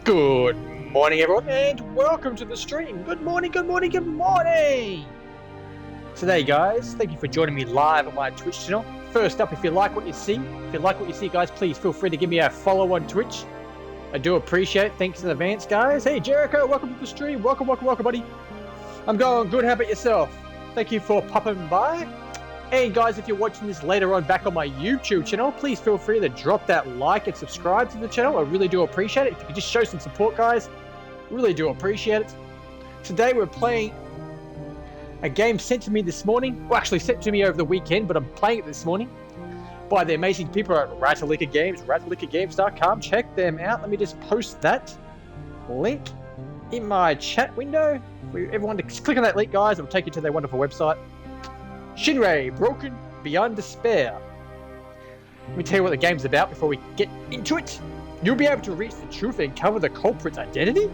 Good morning, everyone, and welcome to the stream. Good morning, good morning, good morning. Today, guys, thank you for joining me live on my Twitch channel. First up, if you like what you see, guys, please feel free to give me a follow on Twitch. I do appreciate it. Thanks in advance, guys. Hey, Jericho, welcome to the stream. Welcome, buddy. I'm going good. How about yourself? Thank you for popping by. And guys, if you're watching this later on back on my YouTube channel, please feel free to drop that like and subscribe to the channel. I really do appreciate it. If you could just show some support, guys, really do appreciate it. Today we're playing a game sent to me this morning. Well, actually sent to me over the weekend, but I'm playing it this morning by the amazing people at Ratalaika Games, ratalaikagames.com. Check them out. Let me just post that link in my chat window for everyone to click on that link, guys. It'll take you to their wonderful website. SHINRAI, Broken Beyond Despair. Let me tell you what the game's about before we get into it. You'll be able to reach the truth and uncover the culprit's identity.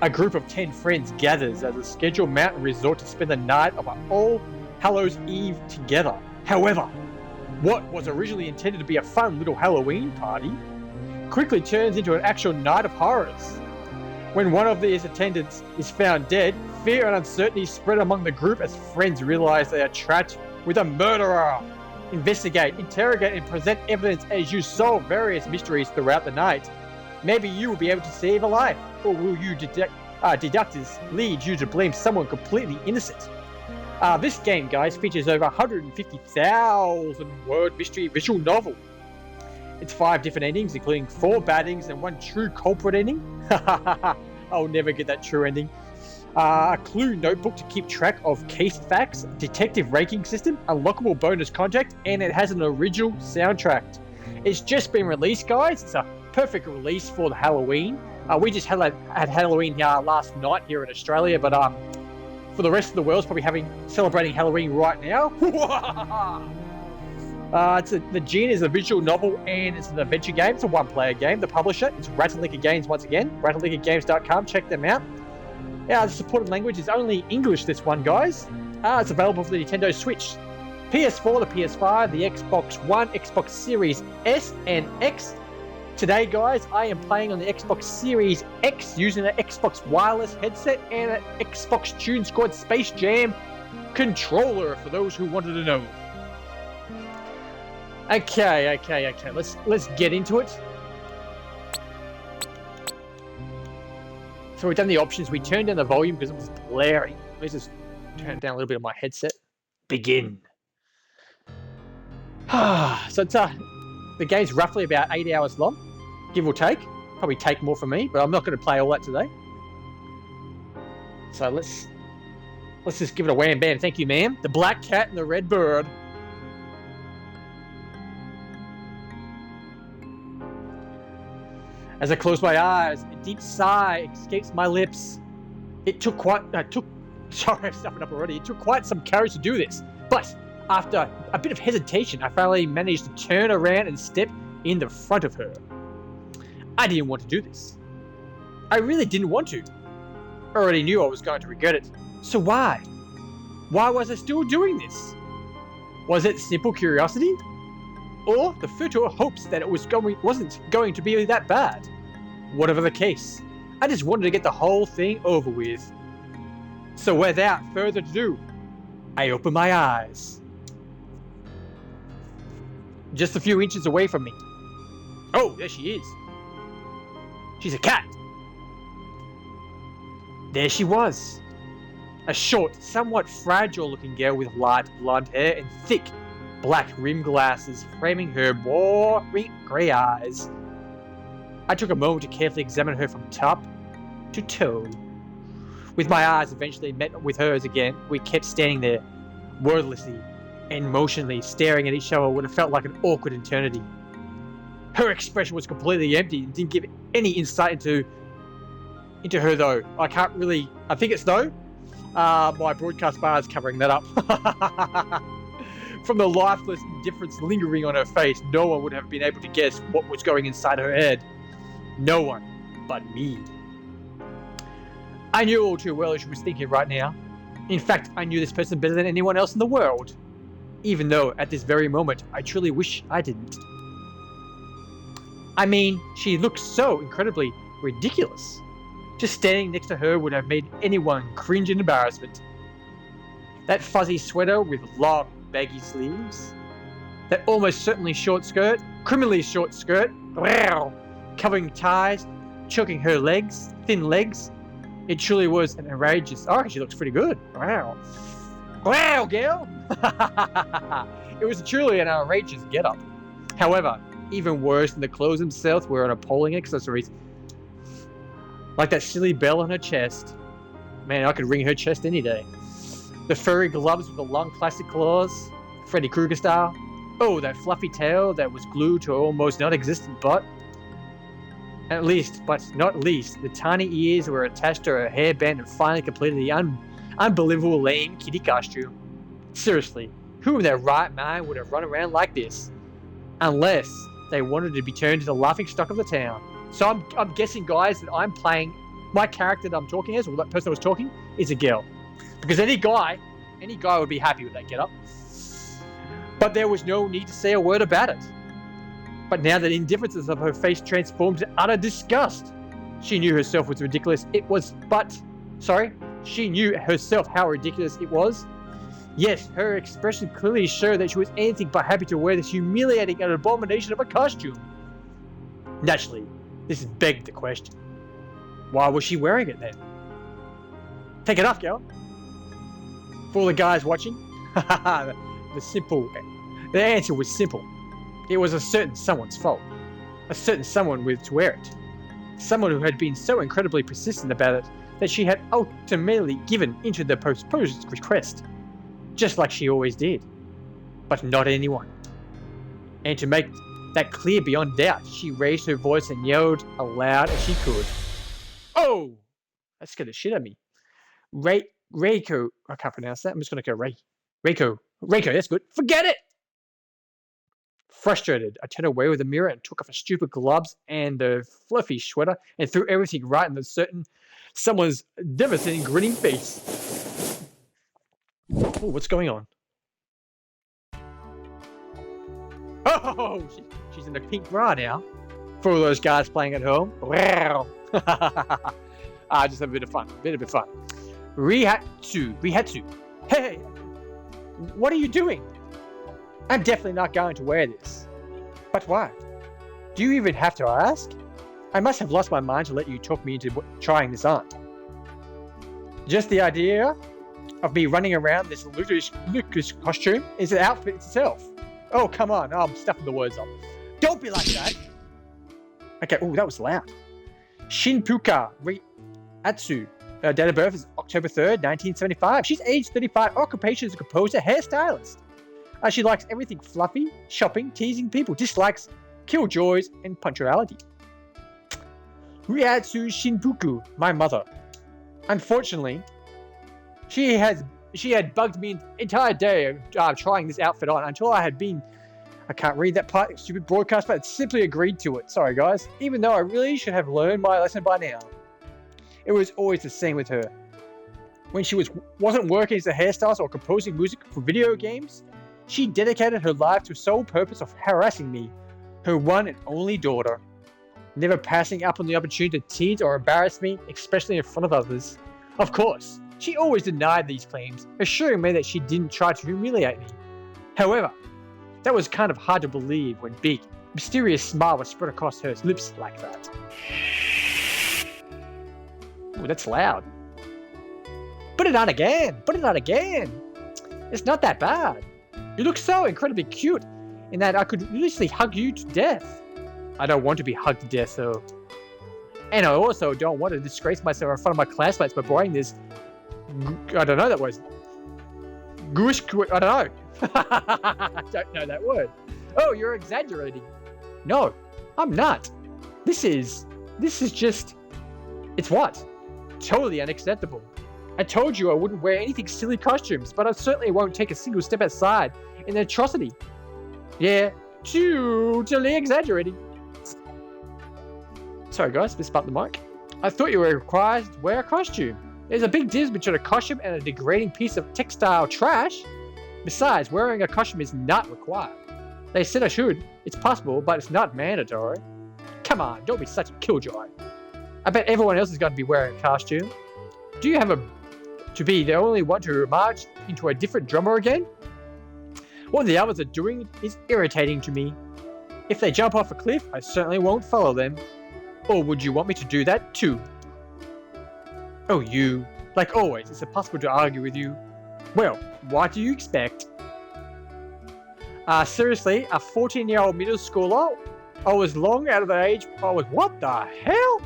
A group of 10 friends gathers at a scheduled mountain resort to spend the night of All Hallows Eve together. However, what was originally intended to be a fun little Halloween party quickly turns into an actual night of horrors. When one of these attendants is found dead, fear and uncertainty spread among the group as friends realize they are trapped with a murderer. Investigate, interrogate, and present evidence as you solve various mysteries throughout the night. Maybe you will be able to save a life, or will your deductors lead you to blame someone completely innocent? This game, guys, features over 150,000 word mystery visual novel. It's 5 different endings, including 4 bad endings and 1 true culprit ending. I'll never get that true ending. A clue notebook to keep track of case facts, detective ranking system, unlockable bonus contact, and it has an original soundtrack. It's just been released, guys. It's a perfect release for the Halloween. We just had Halloween last night here in Australia, but for the rest of the world, it's probably celebrating Halloween right now. The Gene is a visual novel and it's an adventure game. It's a one-player game. The publisher, it's Ratalaika Games once again. ratalaikagames.com. Check them out. The supported language is only English, this one, guys. It's available for the Nintendo Switch, PS4, the PS5, the Xbox One, Xbox Series S and X. Today, guys, I am playing on the Xbox Series X using an Xbox wireless headset and an Xbox Tune Squad Space Jam controller, for those who wanted to know. Okay. Let's get into it. So we've done the options. We turned down the volume because it was blaring. Let's just turn it down a little bit on my headset. Begin. So it's the game's roughly about 8 hours long, give or take. Probably take more for me, but I'm not going to play all that today. So let's just give it a wham bam. Thank you, ma'am. The black cat and the red bird. As I close my eyes, a deep sigh escapes my lips. It took quite some courage to do this, but after a bit of hesitation, I finally managed to turn around and step in the front of her. I didn't want to do this. I really didn't want to. I already knew I was going to regret it. So why? Why was I still doing this? Was it simple curiosity? Or the futile hopes that it wasn't going to be that bad? Whatever the case, I just wanted to get the whole thing over with. So without further ado, I open my eyes. Just a few inches away from me. Oh, there she is. She's a cat. There she was. A short, somewhat fragile-looking girl with light blonde hair and thick, black rimmed glasses framing her boring grey eyes. I took a moment to carefully examine her from top to toe. With my eyes eventually met with hers again, we kept standing there, wordlessly and motionless, staring at each other what it felt like an awkward eternity. Her expression was completely empty and didn't give any insight into her, though. I think it's though. My broadcast bar is covering that up. From the lifeless indifference lingering on her face, no one would have been able to guess what was going inside her head. No one but me. I knew all too well what she was thinking right now. In fact, I knew this person better than anyone else in the world. Even though, at this very moment, I truly wish I didn't. I mean, she looked so incredibly ridiculous. Just standing next to her would have made anyone cringe in embarrassment. That fuzzy sweater with long, baggy sleeves. That almost certainly criminally short skirt, covering ties, choking her legs, thin legs. It truly was an outrageous... Oh, she looks pretty good. Wow. Wow, girl! It was truly an outrageous get-up. However, even worse than the clothes themselves were an appalling accessories. Like that silly bell on her chest. Man, I could ring her chest any day. The furry gloves with the long plastic claws, Freddy Krueger style. Oh, that fluffy tail that was glued to her almost non-existent butt. At least, but not least, the tiny ears were attached to her hairband and finally completed the unbelievable lame kitty costume. Seriously, who in their right mind would have run around like this? Unless they wanted to be turned into the laughingstock of the town. So I'm guessing, guys, that I'm playing my character that I'm talking as, or that person I was talking, is a girl. Because any guy would be happy with that getup. But there was no need to say a word about it. But now that indifferences of her face transformed to utter disgust, she knew herself was ridiculous. She knew herself how ridiculous it was. Yes, her expression clearly showed that she was anything but happy to wear this humiliating and abomination of a costume. Naturally, this begged the question. Why was she wearing it then? Take it off, girl. For all the guys watching, the answer was simple. It was a certain someone's fault. A certain someone with to wear it. Someone who had been so incredibly persistent about it that she had ultimately given into the proposed request. Just like she always did. But not anyone. And to make that clear beyond doubt, she raised her voice and yelled aloud as she could. Oh! That scared the shit out of me. Reiko. I can't pronounce that. I'm just going to go Reiko, that's good. Forget it! Frustrated, I turned away with the mirror and took off her stupid gloves and the fluffy sweater and threw everything right in someone's devastating grinning face. Oh, what's going on? Oh, she's in a pink bra now. For all those guys playing at home. Wow. Just a bit of fun. Rihatsu. Hey, what are you doing? I'm definitely not going to wear this. But why? Do you even have to ask? I must have lost my mind to let you talk me into trying this on. Just the idea of me running around this ludicrous costume is an outfit itself. Oh, come on. Oh, I'm stuffing the words up. Don't be like that. Okay, oh, that was loud. Shinpuka Riatsu. Date of birth is October 3rd, 1975. She's age 35, occupation is a composer, hairstylist. She likes everything fluffy, shopping, teasing people, dislikes killjoys and punctuality. Ryatsu Shinpuku, my mother. Unfortunately, she had bugged me the entire day trying this outfit on until I can't read that part, stupid broadcast, but simply agreed to it. Sorry, guys. Even though I really should have learned my lesson by now. It was always the same with her. When she wasn't working as a hairstylist or composing music for video games, she dedicated her life to the sole purpose of harassing me, her one and only daughter, never passing up on the opportunity to tease or embarrass me, especially in front of others. Of course, she always denied these claims, assuring me that she didn't try to humiliate me. However, that was kind of hard to believe when big, mysterious smile was spread across her lips like that. Ooh, that's loud. Put it on again! Put it on again! It's not that bad. You look so incredibly cute in that I could literally hug you to death. I don't want to be hugged to death, though. And I also don't want to disgrace myself in front of my classmates by wearing this... I don't know that word. I don't know. I don't know that word. Oh, you're exaggerating. No, I'm not. This is just... It's what? Totally unacceptable. I told you I wouldn't wear anything silly costumes, but I certainly won't take a single step outside in an atrocity. Yeah, totally exaggerating. Sorry guys, misbumped the mic. I thought you were required to wear a costume. There's a big difference between a costume and a degrading piece of textile trash. Besides, wearing a costume is not required. They said I should. It's possible, but it's not mandatory. Come on, don't be such a killjoy. I bet everyone else is going to be wearing a costume. Do you have to be the only one to march into a different drummer again? What the others are doing is irritating to me. If they jump off a cliff, I certainly won't follow them. Or would you want me to do that too? Oh, you. Like always, it's impossible to argue with you. Well, what do you expect? Seriously, a 14-year-old middle schooler? I was long out of the age. I was what the hell?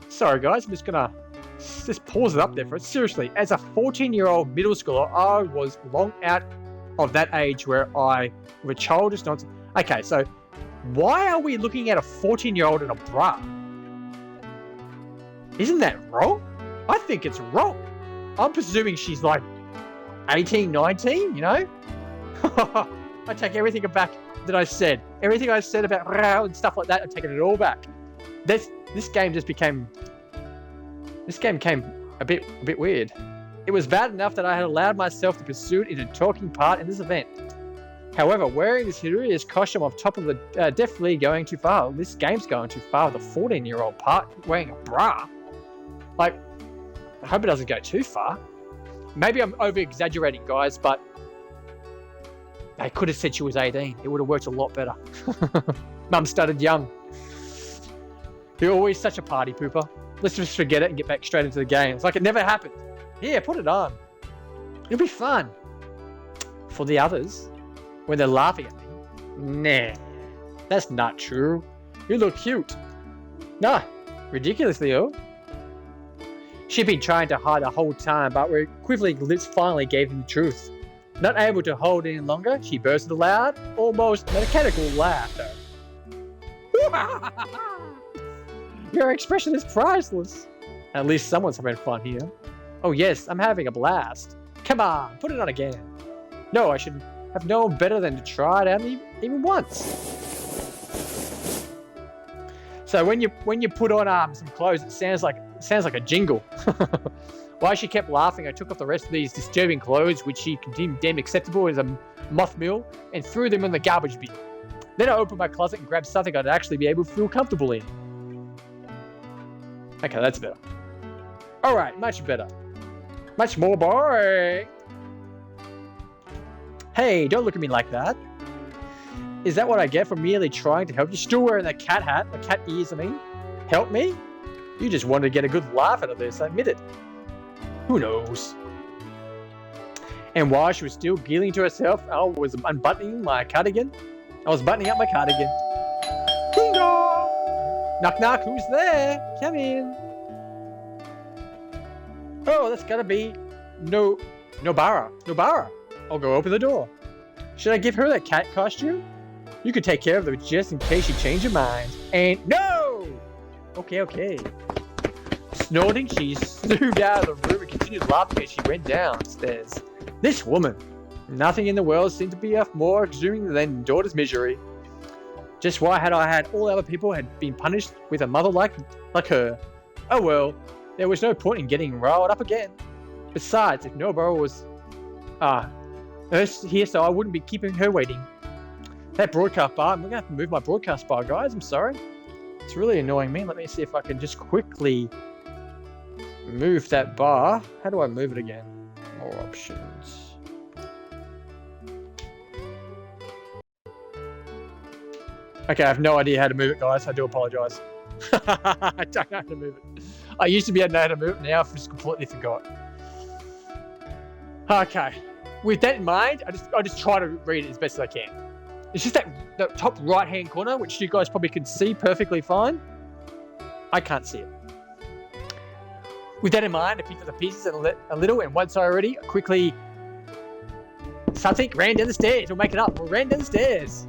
Sorry guys, I'm just gonna just pause it up there for it. Seriously, as a 14-year-old middle schooler, I was long out of that age where I was a childish nonsense. Okay, so why are we looking at a 14-year-old in a bra? Isn't that wrong? I think it's wrong. I'm presuming she's like 18, 19, you know? I take everything back that I said. Everything I said about Rao and stuff like that, I'm taking it all back. This game became a bit weird. It was bad enough that I had allowed myself to pursue it in a talking part in this event. However, wearing this hilarious costume on top of the definitely going too far. This game's going too far with a 14-year-old part wearing a bra. Like, I hope it doesn't go too far. Maybe I'm over-exaggerating, guys, but they could have said she was 18. It would have worked a lot better. Mum started young. You're always such a party pooper. Let's just forget it and get back straight into the game. It's like it never happened. Yeah, put it on. It'll be fun. For the others, when they're laughing at me. Nah, that's not true. You look cute. Nah, ridiculously ill. She'd been trying to hide the whole time, but her quivering lips finally gave him the truth. Not able to hold any longer, she burst into loud, almost mechanical laughter. Your expression is priceless. At least someone's having fun here. Oh yes, I'm having a blast. Come on, put it on again. No, I should have known better than to try it out even once. So when you put on some clothes, it sounds like a jingle. While she kept laughing, I took off the rest of these disturbing clothes, which she deemed acceptable as a moth mill, and threw them in the garbage bin. Then I opened my closet and grabbed something I'd actually be able to feel comfortable in. Okay, that's better. Alright, much better. Much more boring. Hey, don't look at me like that. Is that what I get for merely trying to help you? Still wearing that cat hat, the cat ears, I mean. Help me? You just wanted to get a good laugh out of this, I admit it. Who knows? And while she was still giggling to herself, I was unbuttoning my cardigan. I was buttoning up my cardigan. Ding dong! Knock knock, who's there? Come in. Oh, that's gotta be Nobara. Nobara. I'll go open the door. Should I give her that cat costume? You could take care of it just in case you change your mind. And no! Okay. Snorting, she zoomed out of the room and continued laughing as she went downstairs. This woman. Nothing in the world seemed to be more extreme than daughter's misery. Just why had I had all other people had been punished with a mother like her? Oh well, there was no point in getting riled up again. Besides, if Nobara was here, so I wouldn't be keeping her waiting. That broadcast bar, I'm gonna have to move my broadcast bar, guys. I'm sorry. It's really annoying me. Let me see if I can just quickly move that bar. How do I move it again? More options. Okay, I have no idea how to move it, guys. I do apologize. I don't know how to move it. I used to be able to know how to move it. Now I've just completely forgot. Okay. With that in mind, I just try to read it as best as I can. It's just that top right-hand corner, which you guys probably can see perfectly fine. I can't see it. With that in mind, I picked up the pieces a little, and once I quickly something ran down the stairs. We'll make it up. We ran down the stairs.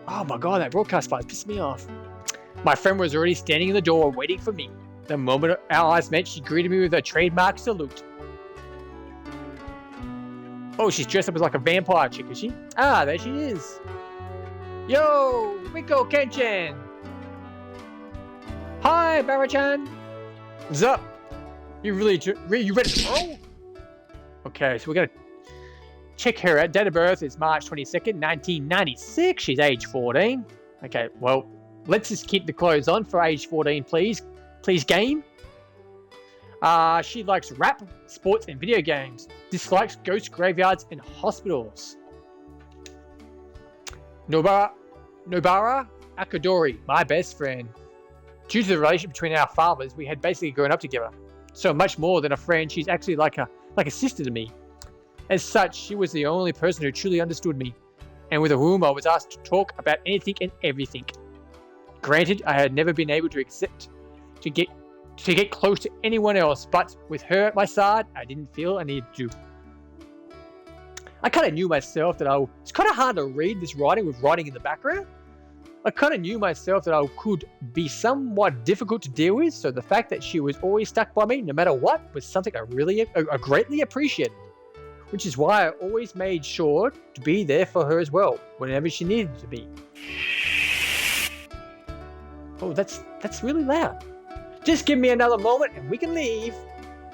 Oh my god, that broadcast bar pissed me off. My friend was already standing in the door waiting for me. The moment our eyes met, she greeted me with a trademark salute. Oh, she's dressed up as like a vampire chick, is she? Ah, there she is. Yo, Rico Kenshin. Hi, Barachan. What's up? You ready to roll? Okay, so we gotta check her out. Date of birth is March 22nd, 1996. She's age 14. Okay, well, let's just keep the clothes on for age 14, please. Please, game. She likes rap, sports, and video games. Dislikes ghost graveyards and hospitals. Nobara Akadori, my best friend. Due to the relationship between our fathers, we had basically grown up together. So much more than a friend, she's actually like a sister to me. As such, she was the only person who truly understood me, and with whom I was asked to talk about anything and everything. Granted, I had never been able to get close to anyone else, but with her at my side, I didn't feel I needed to. I kind of knew myself that it's kind of hard to read this writing with writing in the background. I kind of knew myself that I could be somewhat difficult to deal with, so the fact that she was always stuck by me, no matter what, was something I greatly appreciated. Which is why I always made sure to be there for her as well, whenever she needed to be. Oh, that's really loud. Just give me another moment and we can leave.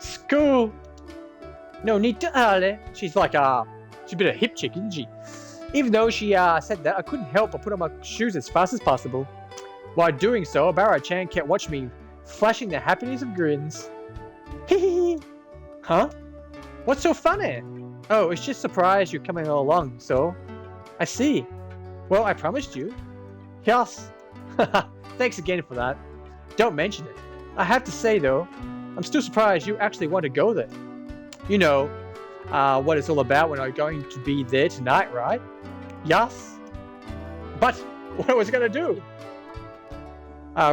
School. No need to early. She's like she's a bit of a hip chick, isn't she? Even though she said that, I couldn't help but put on my shoes as fast as possible. While doing so, Barra-chan kept watching me, flashing the happiness of grins. Hee. Huh? What's so funny? Oh, it's just surprised you're coming all along, so. I see. Well, I promised you. Yes. Thanks again for that. Don't mention it. I have to say, though, I'm still surprised you actually want to go there. You know, what it's all about when I'm going to be there tonight, right? Yes. But what was I going to do?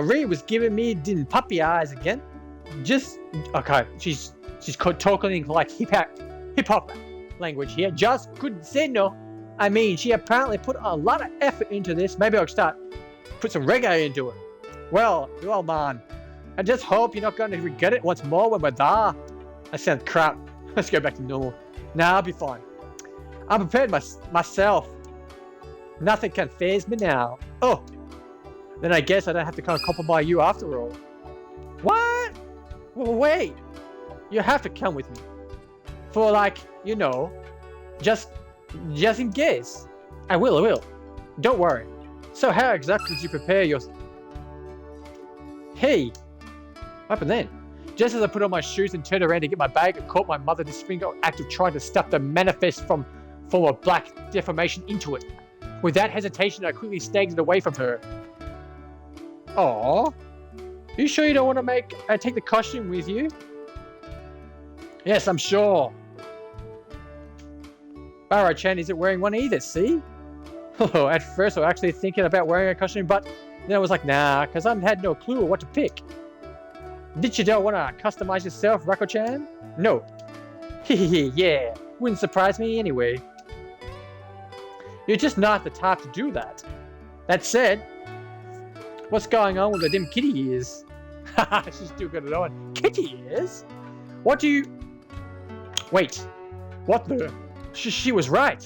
Ree was giving me puppy eyes again. Okay, she's talking like hip-hop language here. Just couldn't say no. I mean, she apparently put a lot of effort into this. Maybe I'll put some reggae into it. Well, man, I just hope you're not going to regret it once more when we're there. I sound crap. Let's go back to normal. Nah, I'll be fine. I'm prepared myself. Nothing can faze me now. Oh, then I guess I don't have to kind of compromise you after all. What? Well, wait. You have to come with me. For just in case. I will. Don't worry. So how exactly did you prepare your... Hey, what happened then? Just as I put on my shoes and turned around to get my bag, I caught my mother disfigured act of trying to stuff the manifest form of black deformation into it. Without hesitation, I quickly staggered away from her. Aww. Are you sure you don't want to take the costume with you? Yes, I'm sure. Barra-chan isn't wearing one either, see? Oh, at first I was actually thinking about wearing a costume, but then I was like, nah, because I had no clue what to pick. Did you don't want to customize yourself, Rako-chan? No. Hehehe, yeah. Wouldn't surprise me anyway. You're just not the type to do that. That said, what's going on with the dim kitty ears? Haha, she's still got it on. Kitty ears? What do you... Wait. What the... She was right.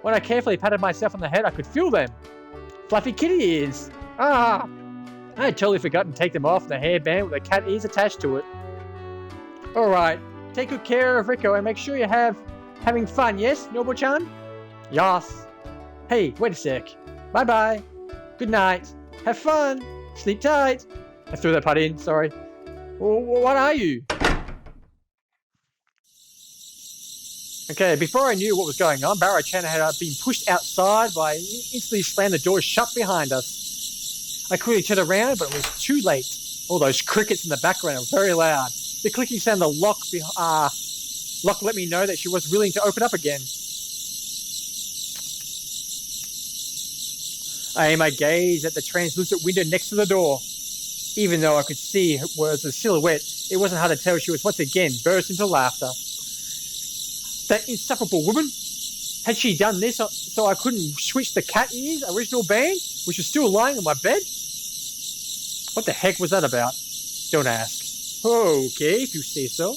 When I carefully patted myself on the head, I could feel them. Fluffy kitty ears. Ah! I had totally forgotten to take them off the hairband with the cat ears attached to it. Alright, take good care of Rico and make sure you're having fun, yes, Nobu-chan? Yas. Hey, wait a sec. Bye-bye. Good night. Have fun. Sleep tight. I threw that part in, sorry. What are you? Okay, before I knew what was going on, Barra-chan had been pushed outside by instantly slammed the door shut behind us. I quickly turned around, but it was too late. All those crickets in the background were very loud. The clicking sound of the lock let me know that she was willing to open up again. I aimed my gaze at the translucent window next to the door. Even though I could see it was a silhouette, it wasn't hard to tell she was once again burst into laughter. That insufferable woman? Had she done this so I couldn't switch the cat ears original band, which was still lying on my bed? What the heck was that about? Don't ask. Okay, if you say so.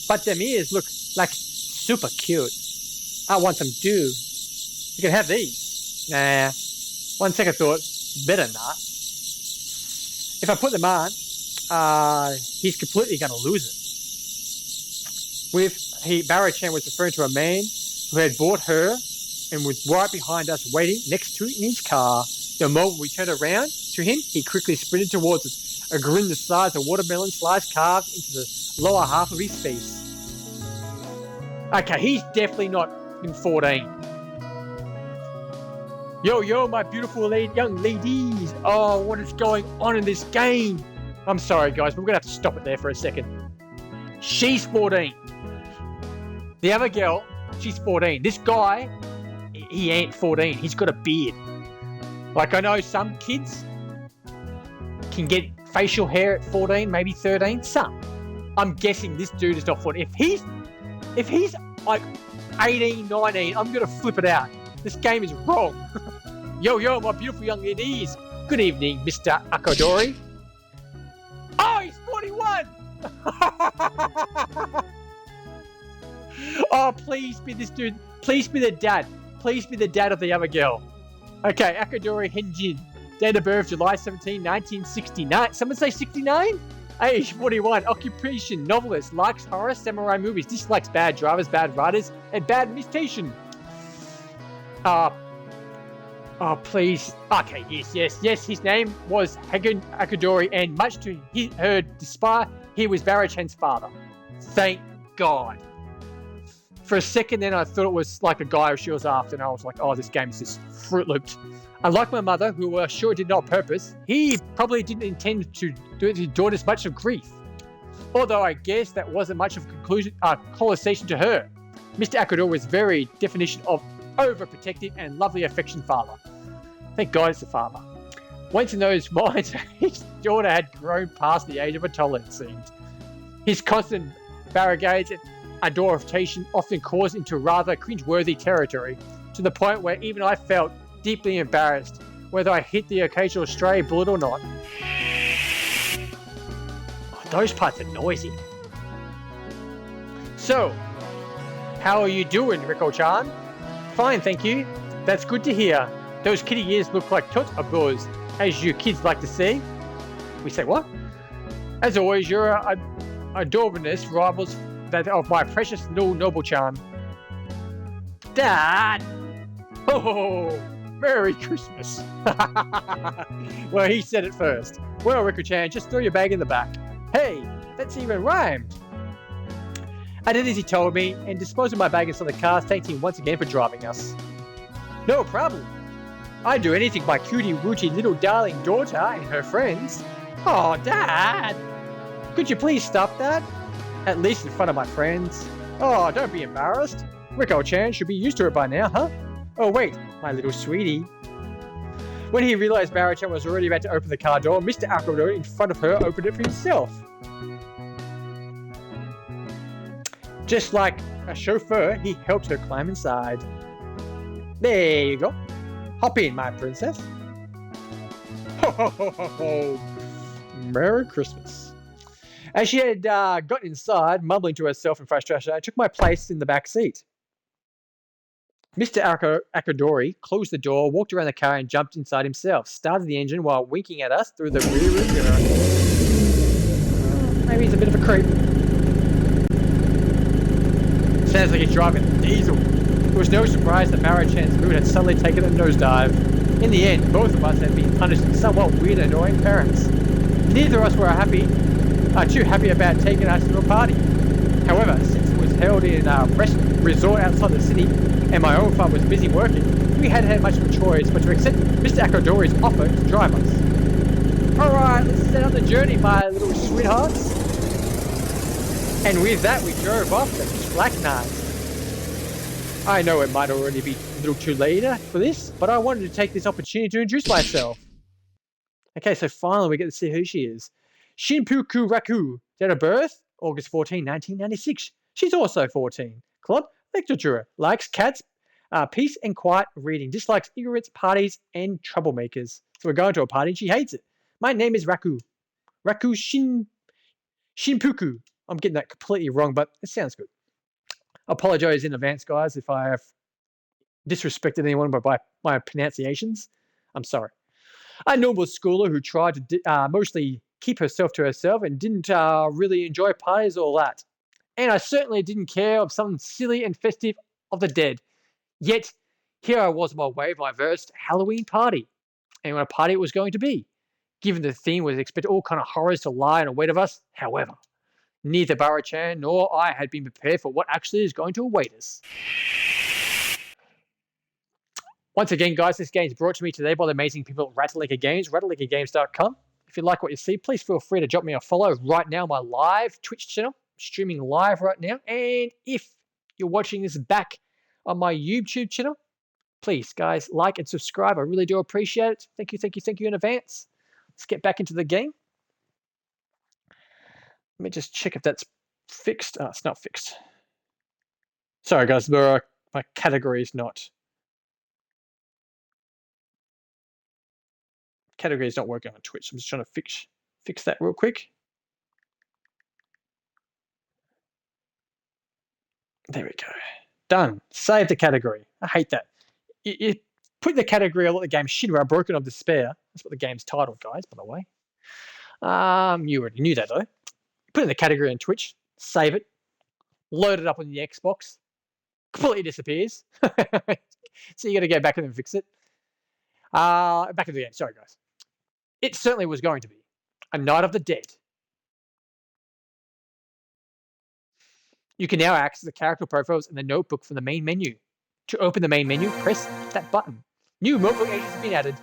But them ears look like super cute. I want some too. You can have these. Nah. One second thought, better not. If I put them on, he's completely gonna lose it. Barra-chan was referring to a man who had bought her and was right behind us waiting next to it in his car. The moment we turned around to him, he quickly sprinted towards us, a grin the size of watermelon slice carved into the lower half of his face. Okay, he's definitely not in 14. Yo, my beautiful young ladies. Oh, what is going on in this game? I'm sorry, guys, but we're going to have to stop it there for a second. She's 14. The other girl, she's 14. This guy, he ain't 14. He's got a beard. Like, I know some kids can get facial hair at 14, maybe 13. Some. I'm guessing this dude is not 14. If he's like 18, 19, I'm going to flip it out. This game is wrong. Yo, my beautiful young ladies. Good evening, Mr. Akadori. Oh, he's 41! Oh, please be this dude. Please be the dad. Please be the dad of the other girl. Okay, Akadori Henjin. Date of birth, July 17, 1969. Someone say 69? Age, 41. Occupation, novelist. Likes horror, samurai movies. Dislikes bad drivers, bad riders, and bad administration. Oh, please. Okay, yes. His name was Hagen Akadori, and much to her despair, he was Barra-chan's father. Thank God. For a second then, I thought it was like a guy she was after, and I was like, oh, this game is just Fruit Looped. Unlike my mother, who was sure did not on purpose, he probably didn't intend to do his daughters much of grief. Although I guess that wasn't much of a conversation to her. Mr. Akadori was very definition of overprotective and lovely affection father. Thank God it's a father. Once in those minds, his daughter had grown past the age of a toddler, it seemed. His constant barricades and adoration often caused into rather cringe-worthy territory, to the point where even I felt deeply embarrassed, whether I hit the occasional stray bullet or not. Oh, those parts are noisy. So, how are you doing, Riko-chan? Fine, thank you. That's good to hear. Those kitty ears look like tots of yours, as you kids like to say. We say what? As always, your adorableness rivals that of my precious little Nobu-chan. Dad! Oh, Merry Christmas! Well, he said it first. Well, Riko-chan, just throw your bag in the back. Hey, that's even rhymed. I did as he told me, and disposed of my bag inside the car, thanking him once again for driving us. No problem. I'd do anything for my cutie-wootie little darling daughter and her friends. Oh, Dad! Could you please stop that? At least in front of my friends. Oh, don't be embarrassed. Riko-chan should be used to it by now, huh? Oh, wait, my little sweetie. When he realized Barra-chan was already about to open the car door, Mr. Akadori in front of her opened it for himself. Just like a chauffeur, he helped her climb inside. There you go. Hop in, my princess. Ho, ho, ho, ho, ho. Merry Christmas. As she had gotten inside, mumbling to herself in frustration, I took my place in the back seat. Mr. Akadori closed the door, walked around the car, and jumped inside himself. Started the engine while winking at us through the rear mirror. Maybe he's a bit of a creep. Sounds like he's driving a diesel. It was no surprise that Marichan's mood had suddenly taken a nosedive. In the end, both of us had been punished as somewhat weird and annoying parents. Neither of us were too happy about taking us to a party. However, since it was held in a resort outside the city, and my own father was busy working, we hadn't had much of a choice but to accept Mr. Akadori's offer to drive us. Alright, let's set on the journey, my little sweethearts. And with that, we drove off the pitch black night. I know it might already be a little too late for this, but I wanted to take this opportunity to introduce myself. Okay, so finally we get to see who she is. Shinpuku Raku, date of birth, August 14, 1996. She's also 14. Club, lecturer, likes cats, peace and quiet reading, dislikes ignorance, parties, and troublemakers. So we're going to a party and she hates it. My name is Raku. Raku Shinpuku. I'm getting that completely wrong, but it sounds good. I apologize in advance, guys, if I have disrespected anyone by my pronunciations. I'm sorry. A normal schooler who tried to mostly keep herself to herself and didn't really enjoy parties or all that. And I certainly didn't care of something silly and festive of the dead. Yet, here I was on my way to my first Halloween party. And what a party it was going to be. Given the theme was expect all kind of horrors to lie and await of us, however, neither Barachan nor I had been prepared for what actually is going to await us. Once again, guys, this game is brought to me today by the amazing people at Ratalaika Games, ratalaikagames.com. If you like what you see, please feel free to drop me a follow right now on my live Twitch channel, streaming live right now. And if you're watching this back on my YouTube channel, please, guys, like and subscribe. I really do appreciate it. Thank you, thank you, thank you in advance. Let's get back into the game. Let me just check if that's fixed. Oh, it's not fixed. Sorry, guys, my category is not. Category is not working on Twitch. I'm just trying to fix that real quick. There we go. Done. Save the category. I hate that. You put the category of what the game SHINRAI Broken of Despair. That's what the game's titled, guys, by the way. You already knew that, though. Put in the category on Twitch, save it, load it up on the Xbox, completely disappears. So you got to go back and fix it. Back to the game. Sorry, guys. It certainly was going to be a Night of the Dead. You can now access the character profiles in the notebook from the main menu. To open the main menu, press that button. New notebook entries have been added.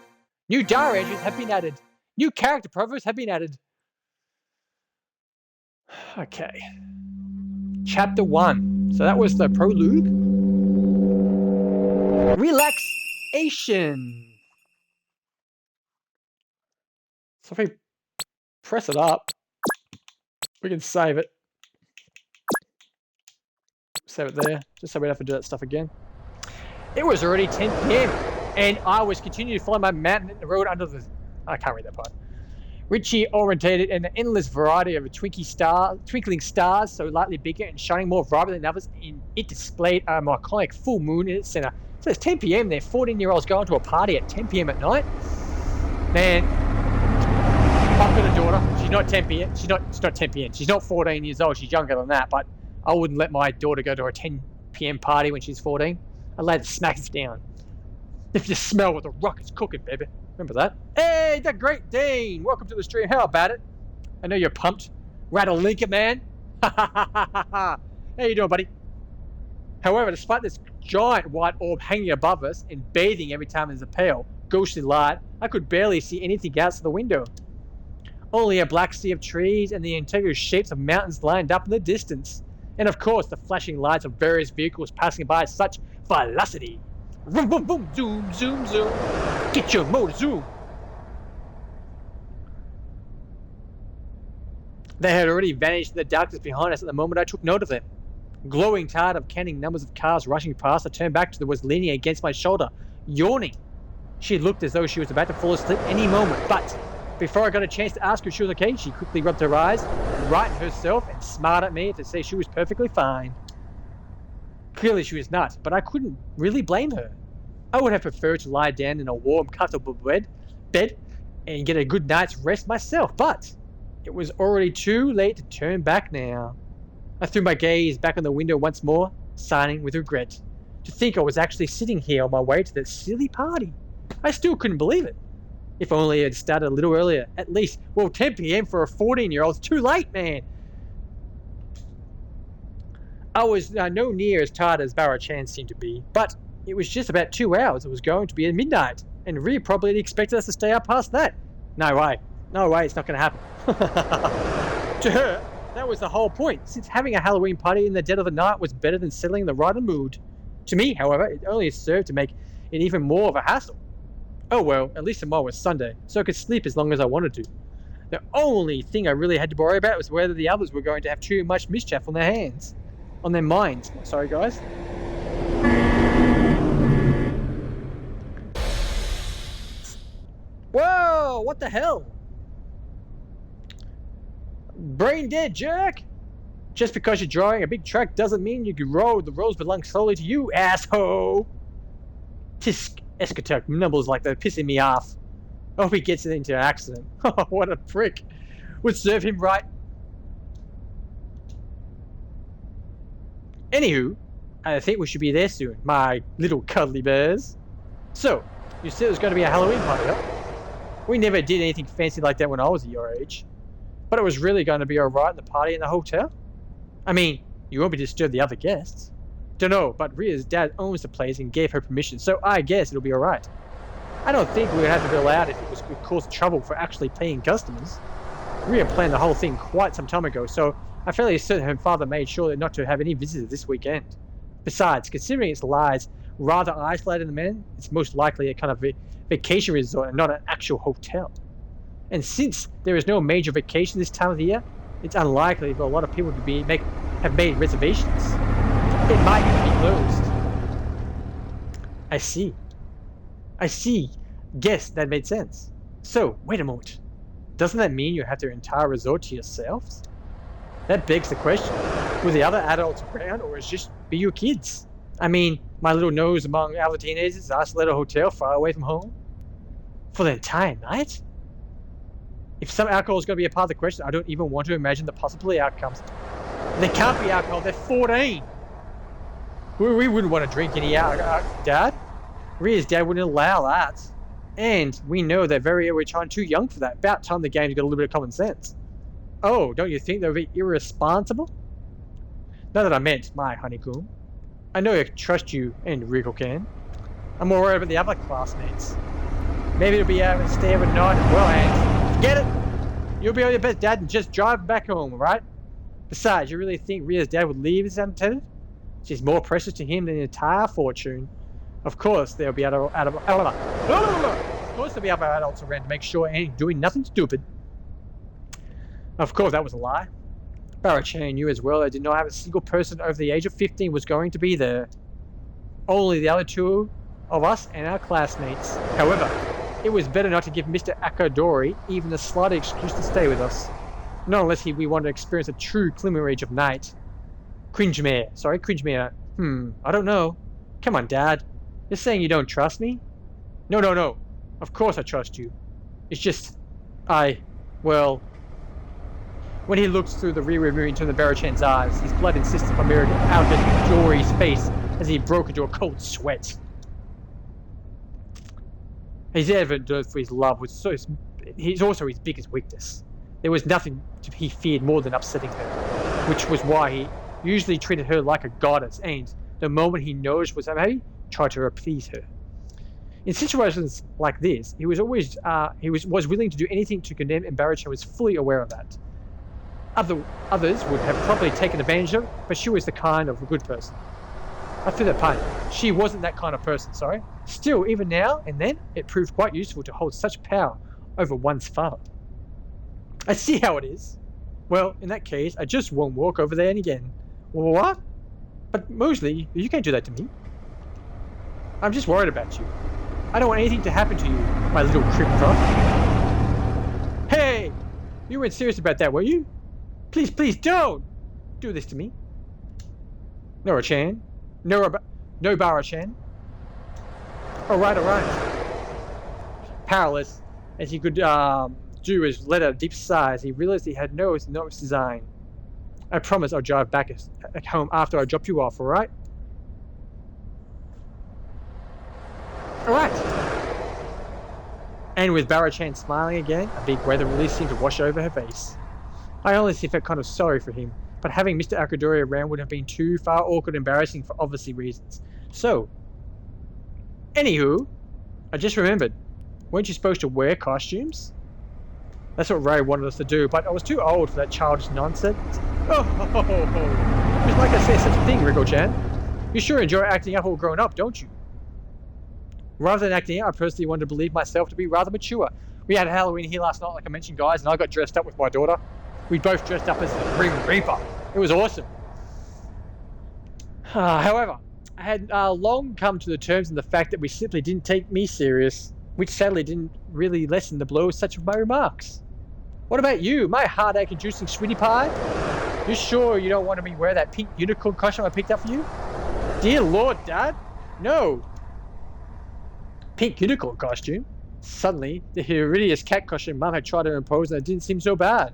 New diary entries have been added. New character profiles have been added. Okay. Chapter 1. So that was the prologue. Relaxation. So if we press it up, we can save it. Save it there, just so we don't have to do that stuff again. It was already 10 PM, and I was continuing to follow my mountain in the road under the... I can't read that part. Richie orientated in an endless variety of twinkling stars, so lightly bigger and shining more vibrant than others, and it displayed an iconic full moon in its center. So it's 10 PM there, 14-year-olds going to a party at 10 PM at night. Man, I've got a daughter. She's not 10 PM. She's not 10 PM. She's not 14 years old. She's younger than that, but I wouldn't let my daughter go to a 10 PM party when she's 14. I'd lay the smacks down. If you smell what the rocket's cooking, baby. Remember that? Hey, the Great Dane! Welcome to the stream. How about it? I know you're pumped. Ratalaika, man. How you doing, buddy? However, despite this giant white orb hanging above us and bathing every time there's a pale, ghostly light, I could barely see anything outside the window. Only a black sea of trees and the integral shapes of mountains lined up in the distance. And of course, the flashing lights of various vehicles passing by at such velocity. Vroom, vroom, vroom, zoom, zoom, zoom. Get your motor zoom. They had already vanished in the darkness behind us at the moment I took note of them. Glowing, tired of counting numbers of cars rushing past, I turned back to the was leaning against my shoulder, yawning. She looked as though she was about to fall asleep any moment, but before I got a chance to ask her if she was okay, she quickly rubbed her eyes, righted herself, and smiled at me to say she was perfectly fine. Clearly she was not, but I couldn't really blame her. I would have preferred to lie down in a warm, comfortable bed and get a good night's rest myself, but it was already too late to turn back now. I threw my gaze back on the window once more, sighing with regret. To think I was actually sitting here on my way to that silly party. I still couldn't believe it. If only it had started a little earlier, at least. Well, 10 p.m. for a 14-year-old is too late, man. I was no near as tired as Barra-chan seemed to be, but it was just about 2 hours. It was going to be at midnight, and Rhea probably expected us to stay up past that. No way, it's not going to happen. To her, that was the whole point, since having a Halloween party in the dead of the night was better than settling the right mood. To me, however, it only served to make it even more of a hassle. Oh well, at least tomorrow was Sunday, so I could sleep as long as I wanted to. The only thing I really had to worry about was whether the others were going to have too much mischief on their minds. Sorry, guys. Whoa, what the hell? Brain dead, jerk! Just because you're drawing a big truck doesn't mean you can roll. The roads belong solely to you, asshole! Tisk Eschatok mumbles like they're pissing me off. I hope he gets into an accident. Oh, what a prick. Would serve him right. Anywho, I think we should be there soon, my little cuddly bears. So, you said it was going to be a Halloween party, huh? We never did anything fancy like that when I was your age. But it was really going to be alright in the party in the hotel? I mean, you won't be disturbed the other guests. Dunno, but Rhea's dad owns the place and gave her permission, so I guess it'll be alright. I don't think we would have to be allowed if it would cause trouble for actually paying customers. Rhea planned the whole thing quite some time ago, so I'm fairly certain her father made sure not to have any visitors this weekend. Besides, considering it lies rather isolated in the man, it's most likely a kind of vacation resort and not an actual hotel. And since there is no major vacation this time of the year, it's unlikely for a lot of people to have made reservations. It might even be closed. I see. Guess that made sense. So, wait a moment. Doesn't that mean you have the entire resort to yourselves? That begs the question. Will the other adults around, or is it just be your kids? I mean, my little nose among other teenagers, isolated hotel far away from home? For the entire night? If some alcohol is going to be a part of the question, I don't even want to imagine the possible outcomes. There can't be alcohol, they're 14! We wouldn't want to drink any Dad? Rhea's dad wouldn't allow that. And we know they're very early child, too young for that. About time the game's got a little bit of common sense. Oh, don't you think they'll be irresponsible? Not that I meant my honeycomb. I know I trust you and Rico can. I'm more worried about the other classmates. Maybe they'll be able to stay overnight as well, and forget it! You'll be on your best dad and just drive back home, right? Besides, you really think Rhea's dad would leave this unattended? She's more precious to him than the entire fortune. Of course, there'll be other adults around to make sure I ain't doing nothing stupid. Of course, that was a lie. Barra-chan knew as well that did not have a single person over the age of 15 was going to be there. Only the other two of us and our classmates. However, it was better not to give Mr. Akadori even the slightest excuse to stay with us. Not unless we wanted to experience a true climmerage of night. Cringemere. I don't know. Come on, Dad. You're saying you don't trust me? No. Of course I trust you. It's just... When he looked through the rear mirror into the Barra-chan's eyes, his blood insisted on mirroring out at Dory's face as he broke into a cold sweat. His evidence for his love was he's also his biggest weakness. There was nothing he feared more than upsetting her, which was why he usually treated her like a goddess, and the moment he noticed was unhappy, tried to appease her. In situations like this, he was always was willing to do anything to condemn, and Barra-chan was fully aware of that. Others would have probably taken advantage of it, but she was the kind of a good person. I threw that pun. She wasn't that kind of person, sorry. Still, even now and then, it proved quite useful to hold such power over one's father. I see how it is. Well, in that case, I just won't walk over there again. What? But Mosley, you can't do that to me. I'm just worried about you. I don't want anything to happen to you, my little crypto. Hey! You weren't serious about that, were you? Please, please don't do this to me. Nora-chan. Nobara-chan. Alright. Powerless, as he could do is let out a deep sigh as he realized he had no design. I promise I'll drive back home after I drop you off, alright? Alright. And with Bara-chan smiling again, a big weather release seemed to wash over her face. I honestly felt kind of sorry for him, but having Mr. Akadori around would have been too far awkward and embarrassing for obvious reasons. So, anywho, I just remembered, weren't you supposed to wear costumes? That's what Ray wanted us to do, but I was too old for that childish nonsense. Oh, just like I said, such a thing, Rico-chan. You sure enjoy acting up all grown up, don't you? Rather than acting out, I personally wanted to believe myself to be rather mature. We had Halloween here last night, like I mentioned, guys, and I got dressed up with my daughter. We both dressed up as the Grim Reaper. It was awesome. However, I had long come to the terms in the fact that we simply didn't take me serious, which sadly didn't really lessen the blow of such of my remarks. What about you, my heartache-inducing sweetie pie? You sure you don't want me to wear that pink unicorn costume I picked up for you? Dear Lord, Dad, no. Pink unicorn costume? Suddenly, the hideous cat costume Mum had tried to impose, and it didn't seem so bad.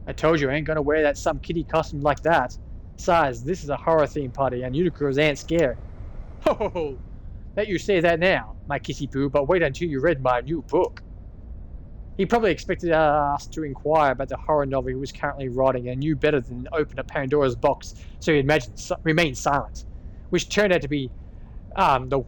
I told you I ain't gonna wear that some kitty costume like that. Besides, this is a horror theme party, and unicorns ain't scary. Ho! Let you say that now, my kissy poo, but wait until you read my new book. He probably expected us to inquire about the horror novel he was currently writing and knew better than open a Pandora's box, so he remained silent, which turned out to be the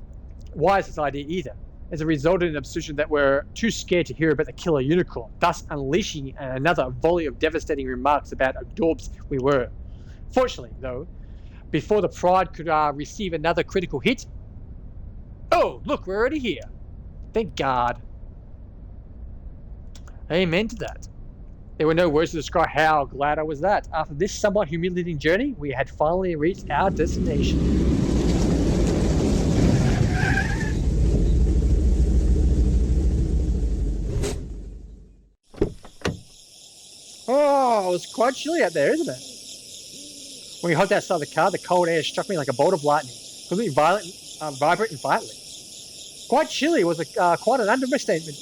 wisest idea either, as it resulted in a position that we're too scared to hear about the killer unicorn, thus unleashing another volley of devastating remarks about adorbs we were. Fortunately, though, before the pride could receive another critical hit... Oh, look, we're already here. Thank God. Amen to that. There were no words to describe how glad I was that, after this somewhat humiliating journey, we had finally reached our destination. Oh, it was quite chilly out there, isn't it? When we hopped outside the car, the cold air struck me like a bolt of lightning, completely vibrant and violent. Quite chilly was quite an understatement.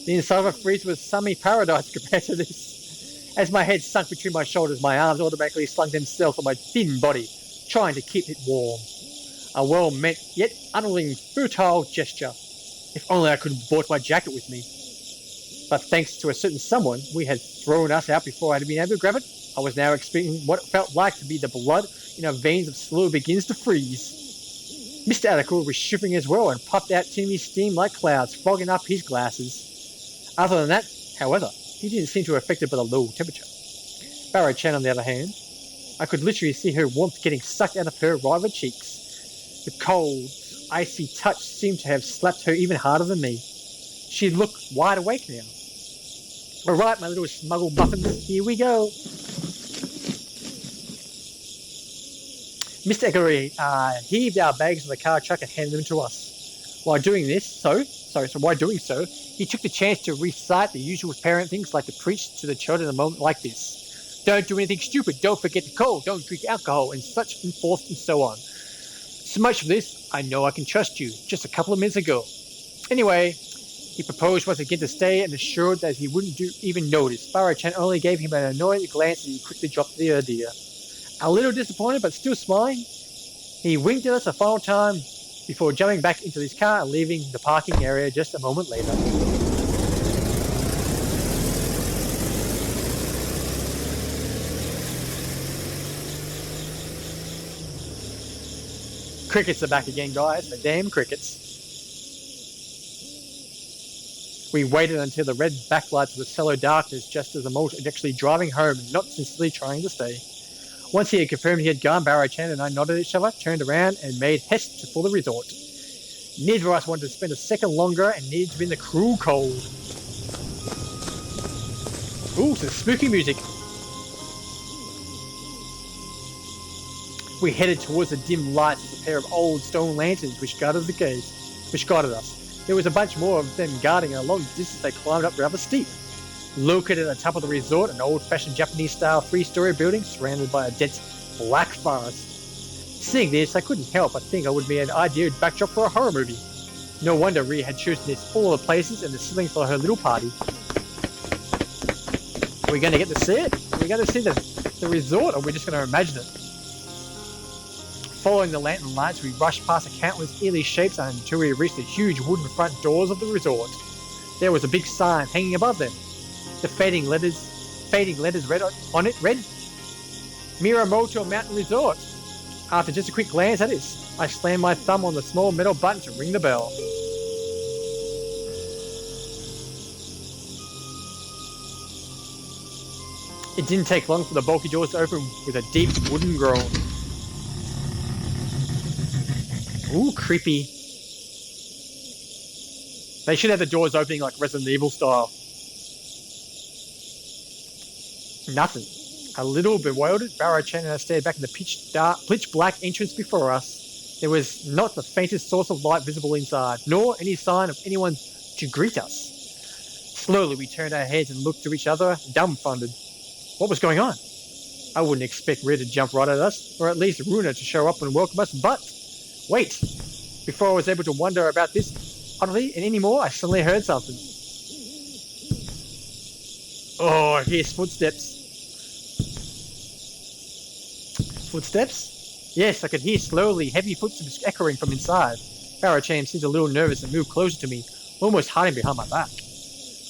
The inside of a freezer was semi-paradise compared to this. As my head sunk between my shoulders, my arms automatically slung themselves on my thin body, trying to keep it warm. A well-meant, yet utterly futile gesture. If only I could have brought my jacket with me. But thanks to a certain someone, we had thrown us out before I had been able to grab it. I was now experiencing what felt like to be the blood in our veins of slowly begins to freeze. Mr. Atticus was shivering as well and puffed out teeny steam like clouds, fogging up his glasses. Other than that, however, he didn't seem to be affected by the low temperature. Bara-chan, on the other hand, I could literally see her warmth getting sucked out of her rival cheeks. The cold, icy touch seemed to have slapped her even harder than me. She looked wide awake now. Alright, my little smuggle muffins, here we go. Mr. Eggery heaved our bags from the car truck and handed them to us. While doing so, he took the chance to recite the usual parent things like to preach to the children in a moment like this. Don't do anything stupid, don't forget the cold, don't drink alcohol, and such and forth and so on. So much for this, I know I can trust you, just a couple of minutes ago. Anyway, he proposed once again to stay and assured that he wouldn't even notice. Bara-chan only gave him an annoyed glance and he quickly dropped the idea. A little disappointed but still smiling, he winked at us a final time before jumping back into his car and leaving the parking area just a moment later. Crickets are back again, guys. The damn crickets. We waited until the red backlights of the cellar darkness just as the motor was actually driving home and not sincerely trying to stay. Once he had confirmed he had gone, Bara-chan and I nodded at each other, turned around and made haste for the resort. Neither of us wanted to spend a second longer and needed to be in the cruel cold. Ooh, some spooky music. We headed towards the dim lights of a pair of old stone lanterns which guarded the cave, which guided us. There was a bunch more of them guarding, and a long distance they climbed up rather steep. Located at the top of the resort, an old-fashioned Japanese-style three-story building surrounded by a dense black forest. Seeing this, I couldn't help but think it would be an ideal backdrop for a horror movie. No wonder Rhea had chosen this all the places and the ceiling for her little party. Are we going to get to see it? Are we going to see the resort, or are we just going to imagine it? Following the lantern lights, we rushed past the countless eerie shapes until we reached the huge wooden front doors of the resort. There was a big sign hanging above them. The fading letters read on it read, Miramoto Mountain Resort. After just a quick glance at this, I slammed my thumb on the small metal button to ring the bell. It didn't take long for the bulky doors to open with a deep wooden groan. Ooh, creepy. They should have the doors opening like Resident Evil style. Nothing. A little bewildered, Barrow-chan and I stared back at the pitch black entrance before us. There was not the faintest source of light visible inside, nor any sign of anyone to greet us. Slowly we turned our heads and looked to each other, dumbfounded. What was going on? I wouldn't expect Rhea to jump right at us, or at least Runa to show up and welcome us, but... Wait! Before I was able to wonder about this utterly and anymore, I suddenly heard something. Oh, I hear footsteps. Footsteps? Yes, I could hear slowly, heavy footsteps echoing from inside. Barrow-chan seemed a little nervous and moved closer to me, almost hiding behind my back.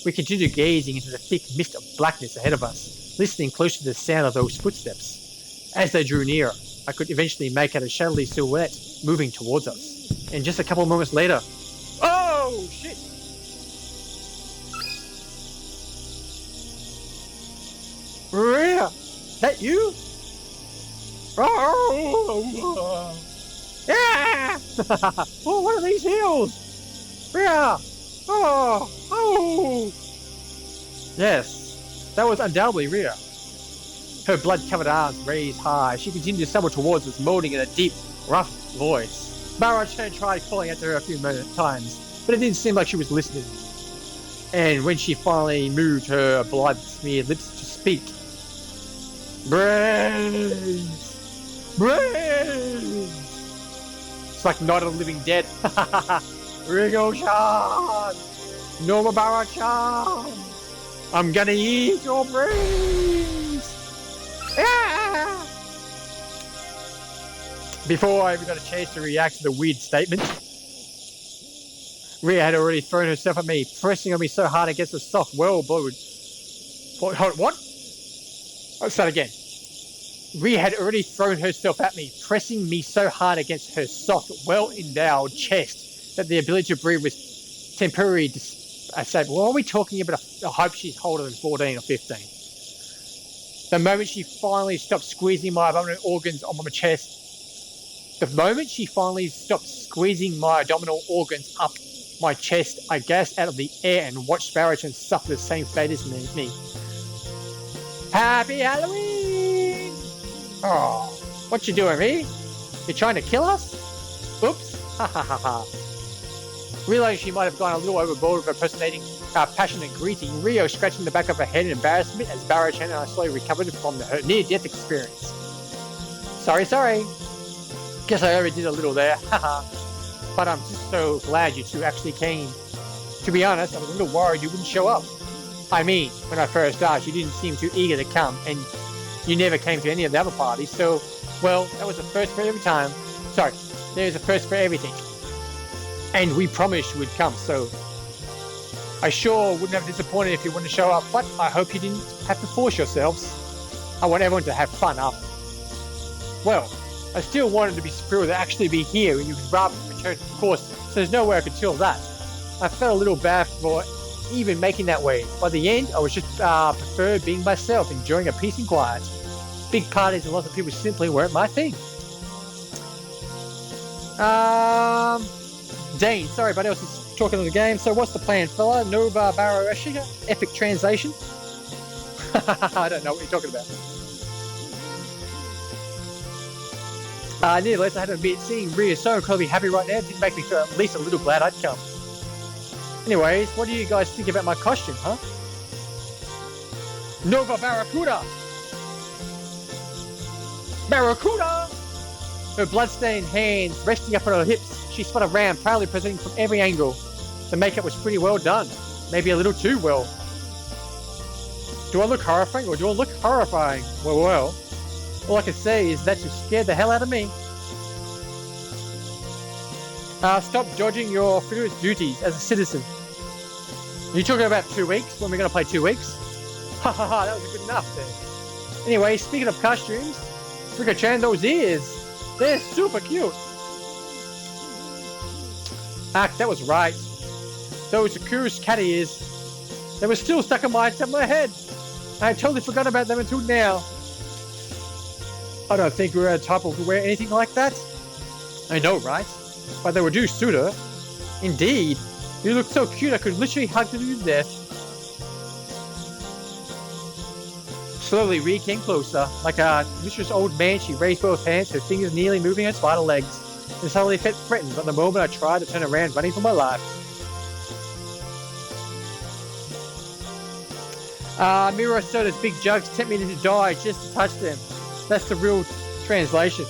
We continued gazing into the thick mist of blackness ahead of us, listening close to the sound of those footsteps. As they drew nearer, I could eventually make out a shadowy silhouette moving towards us. And just a couple of moments later... Oh, shit! Rhea! That you? Oh! Yeah! Oh, what are these hills? Rhea! Oh! Oh! Yes, that was undoubtedly Rhea. Her blood-covered arms raised high, she continued to stumble towards us, moaning in a deep, rough voice. Barrow-chan tried calling out to her a few times, but it didn't seem like she was listening. And when she finally moved her blood-smeared lips to speak, Brains! Brains! It's like Night of the Living Dead. Rigo-chan! Norma Barrow-chan! I'm gonna eat your brains! Ah! Before I even got a chance to react to the weird statement, Rhea had already thrown herself at me, pressing on me so hard against the soft, well-blowed... What? I'll start again. Rhea had already thrown herself at me, pressing me so hard against her soft, well-endowed chest that the ability to breathe was temporarily disabled. What are we talking about? I hope she's older than 14 or 15. The moment she finally stopped squeezing my abdominal organs on my chest, up my chest, I gasped out of the air and watched Barrow-chan suffer the same fate as me. Happy Halloween! Oh, what you doing, Rhea? You trying to kill us? Oops! Ha ha ha ha. Realizing she might have gone a little overboard with impersonating our passionate greeting, Rio scratching the back of her head in embarrassment as Barrow-chan and I slowly recovered from her near-death experience. Sorry. Guess I overdid a little there, haha. But I'm just so glad you two actually came. To be honest, I was a little worried you wouldn't show up. I mean, when I first asked, you didn't seem too eager to come, and you never came to any of the other parties, so, well, that was a first for every time. Sorry, there's a first for everything. And we promised you would come, so I sure wouldn't have disappointed if you wouldn't show up, but I hope you didn't have to force yourselves. I want everyone to have fun after. Well, I still wanted to be thrilled to actually be here when you could rather return, of course, so there's no way I could tell that. I felt a little bad for even making that way. By the end, I was just preferred being myself, enjoying a peace and quiet. Big parties and lots of people simply weren't my thing. Dane, sorry, but else is talking to the game. So what's the plan, fella? Nova Barrow Eshiga? Epic translation? I don't know what you're talking about. Nevertheless, I had to admit, seeing Rhea so incredibly happy right now did make me feel at least a little glad I'd come. Anyways, what do you guys think about my costume, huh? Nova Barracuda! Barracuda! Her bloodstained hands resting up on her hips, she spun around, proudly presenting from every angle. The makeup was pretty well done. Maybe a little too well. Do I look horrifying or do I look horrifying? Well. All I can say is that you scared the hell out of me. Stop dodging your frivolous duties as a citizen. Are you talking about 2 weeks? When we're going to play 2 weeks? Ha ha ha, that was good enough then. Anyway, speaking of costumes, Rika-chan, those ears, they're super cute. That was right. Those Aku's cat ears, they were still stuck in my head. I had totally forgotten about them until now. I don't think we're a type of to wear anything like that. I know, right? But they would do suit her. Indeed. You look so cute I could literally hug you to death. Slowly, Rhea came closer. Like a vicious old man, she raised both hands, her fingers nearly moving her spider legs. And suddenly felt threatened, but the moment I tried to turn around, running for my life. Miro Soda's big jugs tempt me to die just to touch them. That's the real translation.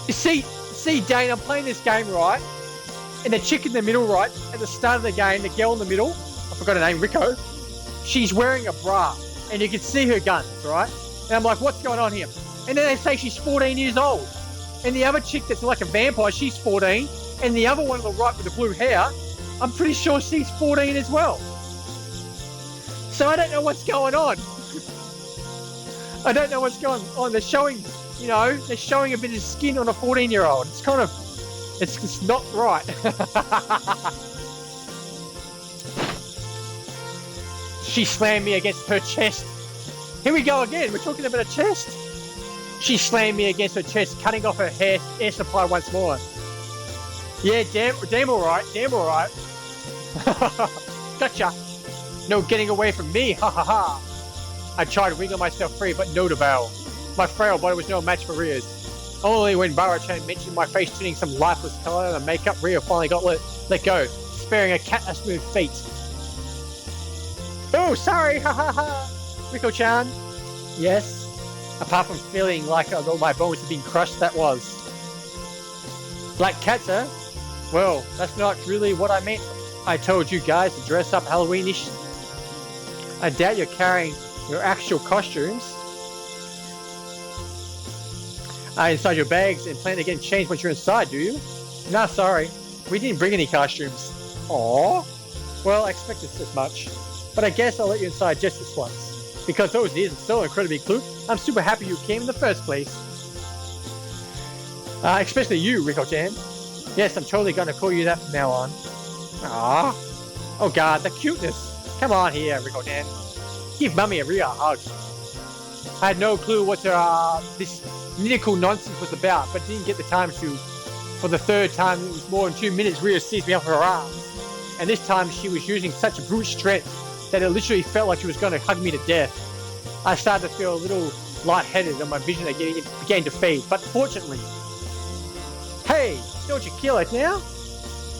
You see, Dane, I'm playing this game, right? And the chick in the middle, right? At the start of the game, the girl in the middle, I forgot her name, Rico. She's wearing a bra. And you can see her guns, right? And I'm like, what's going on here? And then they say she's 14 years old. And the other chick that's like a vampire, she's 14. And the other one on the right with the blue hair, I'm pretty sure she's 14 as well. So I don't know what's going on. I don't know what's going on. They're showing, they're showing a bit of skin on a 14-year-old. It's kind of, it's not right. She slammed me against her chest. Here we go again. We're talking about a chest. She slammed me against her chest, cutting off her air supply once more. Yeah, damn all right. Gotcha. No getting away from me. Ha ha ha. I tried to wiggle myself free, but no avail. My frail body was no match for Rhea's. Only when Barra-chan mentioned my face turning some lifeless color and the makeup, Rhea finally got let go, sparing a cat a smooth fate. Oh, sorry, ha ha ha. Rico-chan. Yes. Apart from feeling like all my bones had been crushed, that was. Black cats, huh? Well, that's not really what I meant. I told you guys to dress up Halloweenish. I doubt you're carrying your actual costumes inside your bags and plan to get changed once you're inside, do you? Nah, sorry. We didn't bring any costumes. Aww. Well, I expected this much. But I guess I'll let you inside just this once. Because those ears are so incredibly cute, I'm super happy you came in the first place. Especially you, Rico-chan. Yes, I'm totally gonna call you that from now on. Aww. Oh god, the cuteness. Come on here, Rico-chan. Give Mummy a real hug. I had no clue what this medical nonsense was about, but didn't get the time to. For the third time, it was more than 2 minutes, Rhea seized me up her arms. And this time, she was using such brute strength that it literally felt like she was going to hug me to death. I started to feel a little lightheaded and my vision began to fade, but fortunately... Hey, don't you kill it now?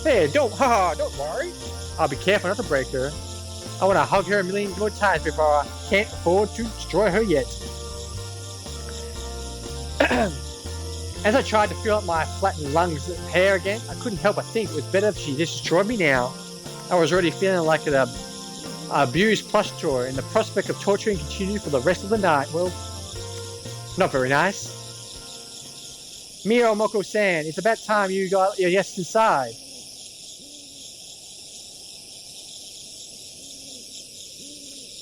Hey, don't worry. I'll be careful not to break her. I want to hug her a million more times before I can't afford to destroy her yet. As I tried to fill up my flattened lungs with hair again, I couldn't help but think it was better if she just destroyed me now. I was already feeling like an abused plush toy, and the prospect of torturing continued for the rest of the night, well, not very nice. Miro Moko-san, it's about time you got your yes inside.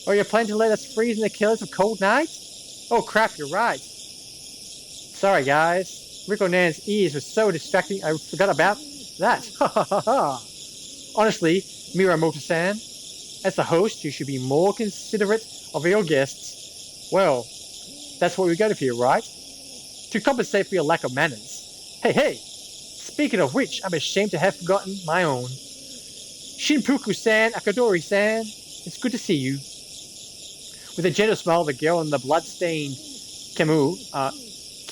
Or you plan to let us freeze in the killers of cold night? Oh crap, you're right. Sorry guys, Rico-nan's ears were so distracting I forgot about that. Ha ha ha ha. Honestly, Miro Moto-san, as the host, you should be more considerate of your guests. Well, that's what we got here, right? To compensate for your lack of manners. Hey, speaking of which, I'm ashamed to have forgotten my own. Shinpuku-san, Akadori-san, it's good to see you. With a gentle smile, the girl in the blood-stained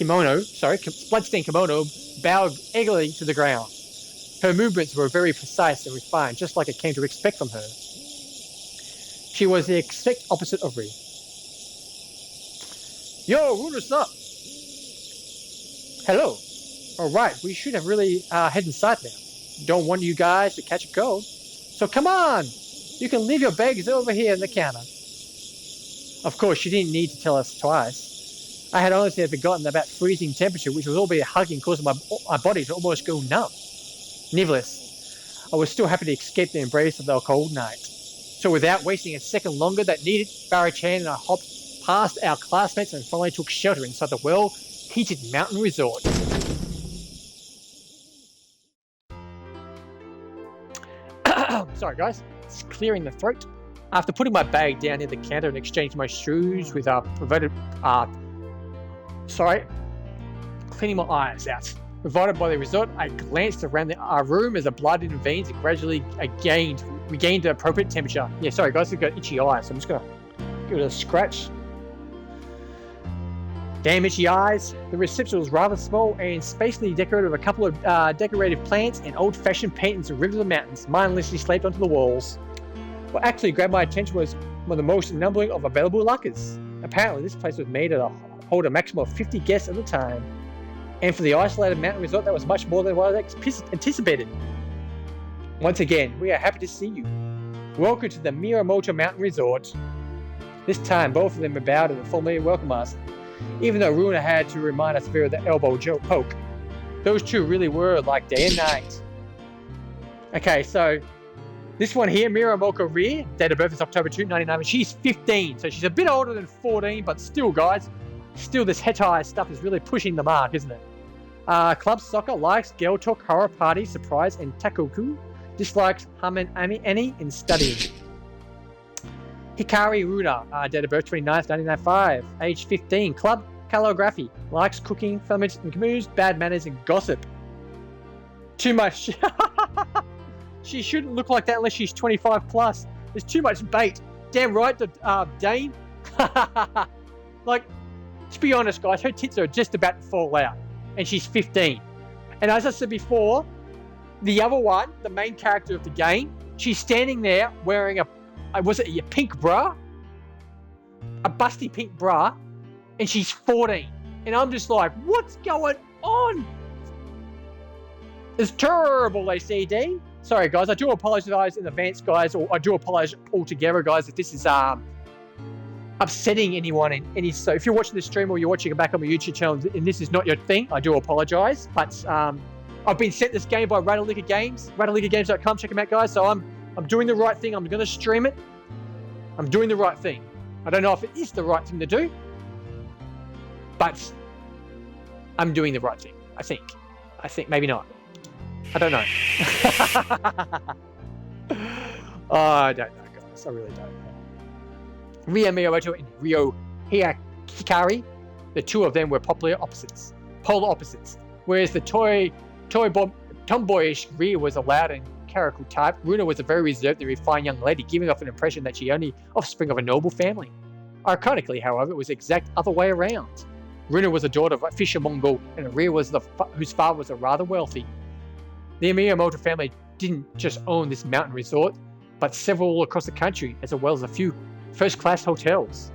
bloodstained kimono bowed eagerly to the ground. Her movements were very precise and refined, just like I came to expect from her. She was the exact opposite of Ri. Yo, Runa's up! Hello. Alright, we should have really head inside now. Don't want you guys to catch a cold. So come on! You can leave your bags over here on the counter. Of course, she didn't need to tell us twice. I had honestly forgotten about freezing temperature, which was albeit hugging, causing my body to almost go numb. Nevertheless, I was still happy to escape the embrace of the cold night. So without wasting a second longer than needed, Barry Chan and I hopped past our classmates and finally took shelter inside the well-heated mountain resort. Sorry guys, it's clearing the throat. After putting my bag down near the counter and exchanging my shoes with cleaning my eyes out. Provided by the resort, I glanced around our room as the blood in the veins gradually regained the appropriate temperature. Yeah, sorry guys, I've got itchy eyes, so I'm just gonna give it a scratch. Damn itchy eyes. The reception was rather small and spaciously decorated with a couple of decorative plants and old-fashioned paintings of rivers and mountains mindlessly slaped onto the walls. What actually grabbed my attention was one of the most numbering of available lockers. Apparently, this place was made to hold a maximum of 50 guests at a time. And for the isolated mountain resort, that was much more than what I anticipated. Once again, we are happy to see you. Welcome to the Miramoto Mountain Resort. This time, both of them were bowed and formally welcomed us, even though Runa had to remind us of the elbow poke. Those two really were like day and night. Okay, so this one here, Miramoto Ri, date of birth is October 2, 1990. She's 15, so she's a bit older than 14, but still, guys, this hentai stuff is really pushing the mark, isn't it? Club soccer, likes girl talk, horror party, surprise, and takoku. Dislikes Ani and studying. Hikari Runa, date of birth 29th, 1995, age 15, club, calligraphy, likes cooking, filaments and canoes, bad manners and gossip. Too much. She shouldn't look like that unless she's 25 plus. There's too much bait. Damn right, Dane. Like, to be honest, guys, her tits are just about to fall out, and she's 15. And as I said before, the other one, the main character of the game, she's standing there wearing a pink bra? A busty pink bra, and she's 14. And I'm just like, what's going on? It's terrible, they say, Dean. Sorry, guys, I do apologize in advance, guys, or I do apologize altogether, guys, if this is upsetting anyone. So if you're watching the stream or you're watching it back on my YouTube channel and this is not your thing, I do apologize. But I've been sent this game by Ratalaika Games, ratalaikagames.com. Check them out, guys. So I'm doing the right thing. I'm going to stream it. I'm doing the right thing. I don't know if it is the right thing to do, but I'm doing the right thing. I think maybe not. I don't know. Oh, I don't know, guys. I really don't know. Ria Miyamoto and Ryo Hikari, the two of them were polar opposites. Whereas the tomboyish Ria was a loud and character type, Runa was a very reserved and refined young lady, giving off an impression that she only offspring of a noble family. Ironically, however, it was the exact other way around. Runa was a daughter of a fisher Mongol, and Ria was whose father was a rather wealthy. The Miyamoto family didn't just own this mountain resort, but several all across the country, as well as a few first-class hotels.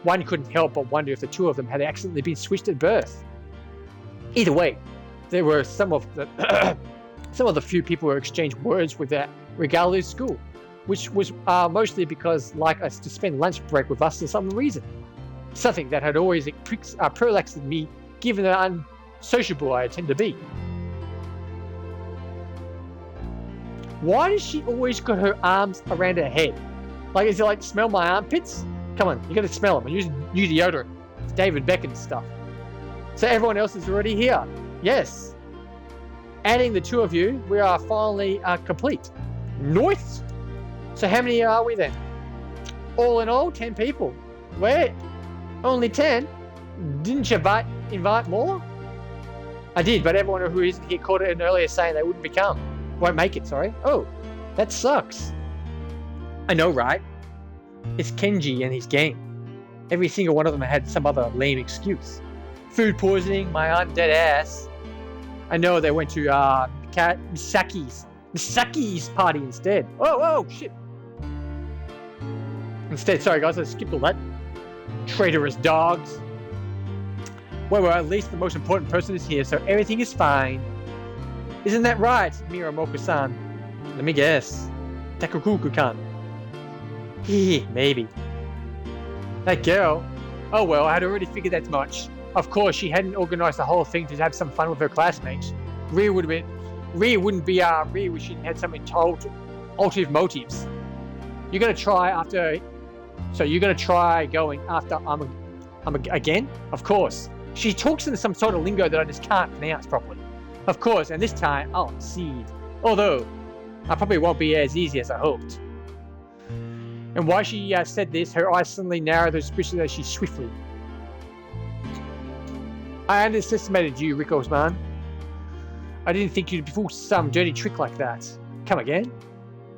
One couldn't help but wonder if the two of them had accidentally been switched at birth. Either way, there were some of the few people who exchanged words with that regardless of school, which was mostly because like us to spend lunch break with us for some reason. Something that had always perplexed me, given the unsociable I tend to be. Why does she always got her arms around her head? Like, is it like, smell my armpits? Come on, you gotta smell them. I use deodorant. It's David Beckham stuff. So everyone else is already here. Yes. Adding the two of you, we are finally complete. Nice. So how many are we then? All in all, 10 people. Wait, only 10? Didn't you invite more? I did, but everyone who isn't here called it in earlier saying they won't make it, sorry. Oh, that sucks. I know, right? It's Kenji and his gang. Every single one of them had some other lame excuse. food poisoning my undead ass. I know they went to Misaki's party instead. Oh, shit. Instead, sorry guys, I skipped all that. Traitorous dogs. Well, at least the most important person is here, so everything is fine. Isn't that right, Miramoko-san? Let me guess. Takukuku-kan. Maybe. That girl. Oh well, I had already figured that much. Of course, she hadn't organized the whole thing to have some fun with her classmates. Rhea wouldn't be Rhea if she had some alternative motives. You're gonna try going after again? Of course. She talks in some sort of lingo that I just can't pronounce properly. Of course, and this time I'll succeed. Although, I probably won't be as easy as I hoped. And while she said this, her eyes suddenly narrowed suspiciously as she swiftly. I underestimated you, Rico's man. I didn't think you'd pull some dirty trick like that. Come again?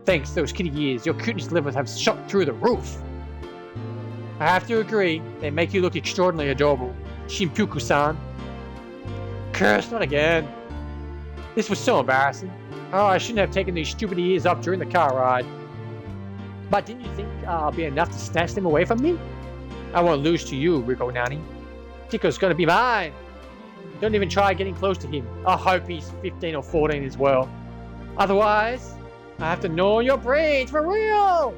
Thanks, those kitty ears. Your cuteness levels have shot through the roof. I have to agree, they make you look extraordinarily adorable. Shinpuku-san. Curse, not again. This was so embarrassing. Oh, I shouldn't have taken these stupid ears off during the car ride. But didn't you think I'll be enough to snatch them away from me? I won't lose to you, Rico Nani. Tico's gonna be mine. Don't even try getting close to him. I hope he's 15 or 14 as well. Otherwise, I have to gnaw your brains for real.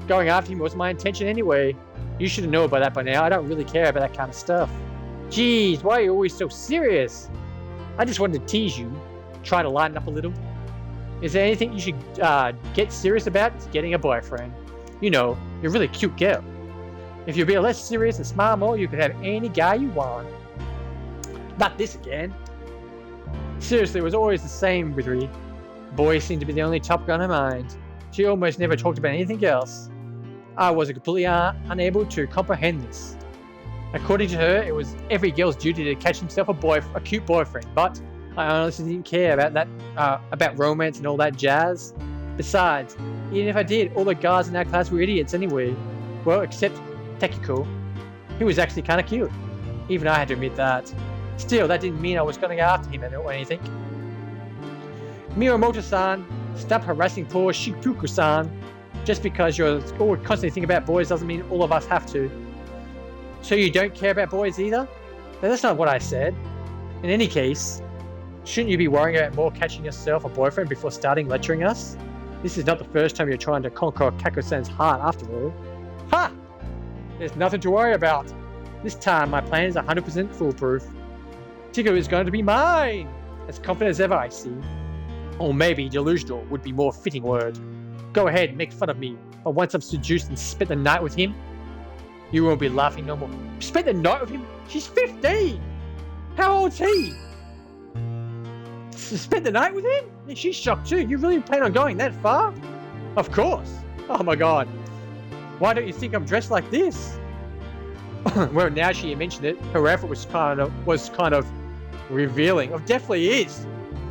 Going after him was my intention anyway. You should know about that by now. I don't really care about that kind of stuff. Jeez, why are you always so serious? I just wanted to tease you. Try to lighten up a little. Is there anything you should get serious about? It's getting a boyfriend. You know, you're a really cute girl. If you'd be less serious and smile more, you could have any guy you want. Not this again. Seriously, it was always the same with Rhea. Boys seemed to be the only topic on her mind. She almost never talked about anything else. I was completely unable to comprehend this. According to her, it was every girl's duty to catch himself a cute boyfriend, but I honestly didn't care about that, about romance and all that jazz. Besides, even if I did, all the guys in our class were idiots anyway. Well, except Tekiko. He was actually kind of cute. Even I had to admit that. Still, that didn't mean I was going to go after him or anything. Miyamoto-san, stop harassing poor Shinpuku-san. Just because you're constantly thinking about boys doesn't mean all of us have to. So you don't care about boys either? No, that's not what I said. In any case, shouldn't you be worrying about more catching yourself a boyfriend before starting lecturing us? This is not the first time you're trying to conquer Kako-san's heart after all. Ha! There's nothing to worry about. This time my plan is 100% foolproof. Tico is going to be mine! As confident as ever, I see. Or maybe delusional would be more fitting word. Go ahead, make fun of me, but once I'm seduced and spent the night with him, you won't be laughing no more. Spent the night with him? She's 15! How old's he? Spent the night with him? Yeah, she's shocked too. You really plan on going that far? Of course. Oh my god. Why don't you think I'm dressed like this? Well, now she mentioned it, her effort was kind of revealing. Oh, definitely is.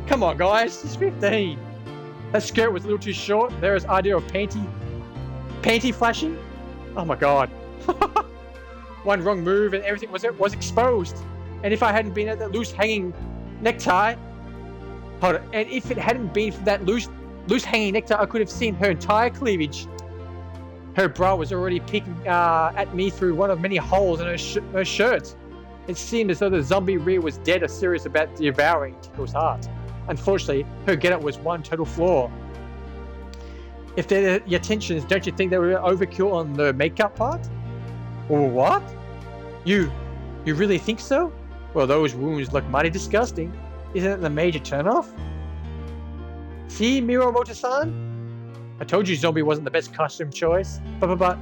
Come on, guys. She's 15. That skirt was a little too short. There's idea of panty flashing. Oh my god. One wrong move and everything was exposed. And if I hadn't been at that loose hanging necktie, and if it hadn't been for that loose hanging necktie, I could have seen her entire cleavage. Her bra was already peeking at me through one of many holes in her shirt. It seemed as though the zombie Rhea was dead or serious about devouring Tico's heart. Unfortunately, her getup was one total flaw. If they're your intentions, don't you think they were overkill on the makeup part? Or what? You really think so? Well, those wounds look mighty disgusting. Isn't it the major turnoff? See, Miyamoto-san? I told you zombie wasn't the best costume choice. But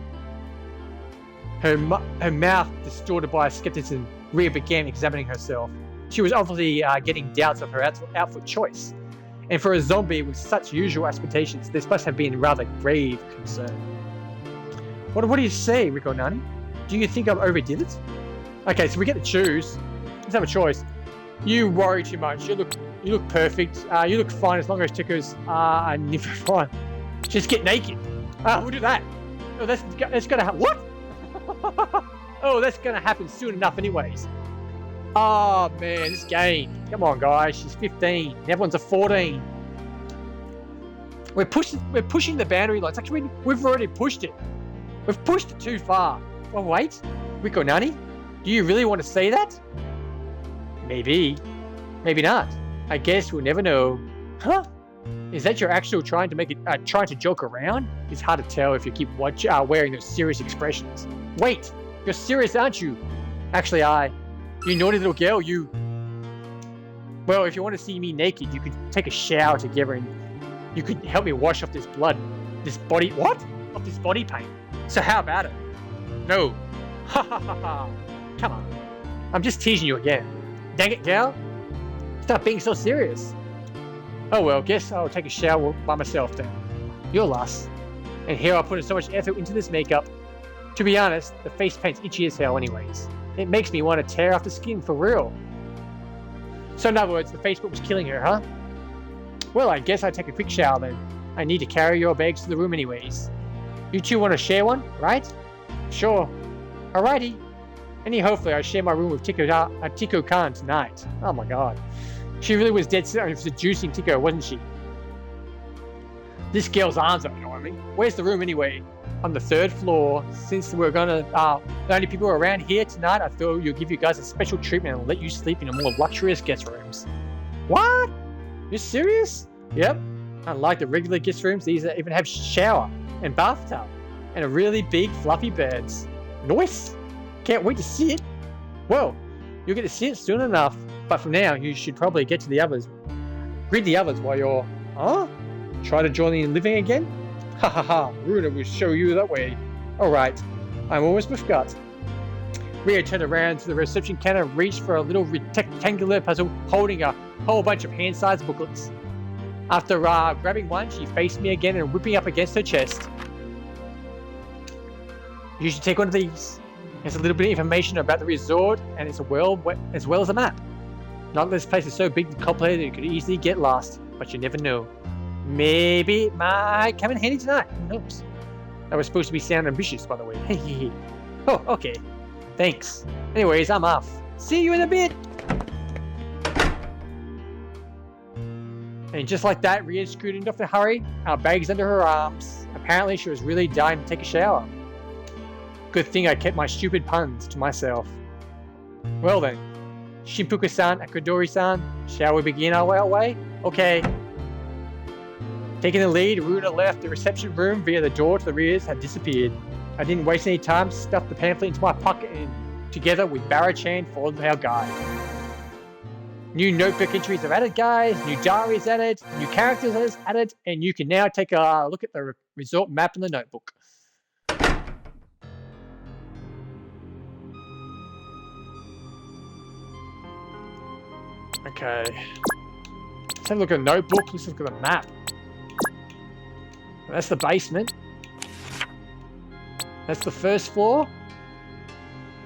her mouth distorted by skepticism, Rhea began examining herself. She was obviously getting doubts of her outfit choice. And for a zombie with such usual expectations, this must have been rather grave concern. What do you say, Rico Nani? Do you think I've overdid it? Okay, so we get to choose. Let's have a choice. You worry too much. You look perfect. You look fine as long as Tico's fine. Just get naked. We'll do that. Oh, that's gonna happen. What? Oh, that's gonna happen soon enough anyways. Oh man, this game. Come on, guys. She's 15. Everyone's a 14. We're pushing the boundary lines. Actually, we've already pushed it. We've pushed it too far. Well, wait. Rico Nani, do you really want to say that? Maybe. Maybe not. I guess we'll never know. Huh? Is that your actual trying to joke around? It's hard to tell if you keep wearing those serious expressions. Wait, you're serious, aren't you? Actually, you naughty little girl, you. Well, if you want to see me naked, you could take a shower together and you could help me wash off this blood, off this body paint. So how about it? No. Ha ha ha ha. Come on. I'm just teasing you again. Dang it, gal. Stop being so serious. Oh well, guess I'll take a shower by myself then. You're lost. And here I put so much effort into this makeup. To be honest, the face paint's itchy as hell anyways. It makes me want to tear off the skin for real. So in other words, the Facebook was killing her, huh? Well, I guess I'll take a quick shower then. I need to carry your bags to the room anyways. You two want to share one, right? Sure. Alrighty. Hopefully I share my room with Tico Khan tonight. Oh my god. She really was dead set on seducing Tico, wasn't she? This girl's arms are annoying me. Where's the room anyway? On the 3rd floor. Since we're the only people around here tonight, I thought you'll give you guys a special treatment and let you sleep in a more luxurious guest rooms. What? You serious? Yep. Unlike the regular guest rooms, these even have shower and bathtub and a really big fluffy beds. Nice. Can't wait to see it. Well, you'll get to see it soon enough. But for now, you should probably get to the others. Greet the others while you're... Huh? Try to join in living again? Ha ha ha, Runa will show you that way. Alright, I'm almost forgot. Ria turned around to the reception counter and reached for a little rectangular puzzle holding a whole bunch of hand-sized booklets. After grabbing one, she faced me again and whipping up against her chest. You should take one of these. There's a little bit of information about the resort and as well as a map. Not that this place is so big and complicated that you could easily get lost, but you never know. Maybe it might come in handy tonight. Who knows? That was supposed to be sound ambitious, by the way. Hey. Oh, okay. Thanks. Anyways, I'm off. See you in a bit. And just like that, Ria scooted off in a hurry, our bags under her arms. Apparently, she was really dying to take a shower. Good thing I kept my stupid puns to myself. Well then. Shinpuku-san, Akadori-san, shall we begin our way? Okay. Taking the lead, Runa left the reception room via the door to the rears had disappeared. I didn't waste any time, stuffed the pamphlet into my pocket and together with Barra-chan followed our guide. New notebook entries are added, guys, new diaries added, new characters added, and you can now take a look at the resort map in the notebook. Okay. Let's have a look at the notebook. Let's look at the map. That's the basement. That's the first floor.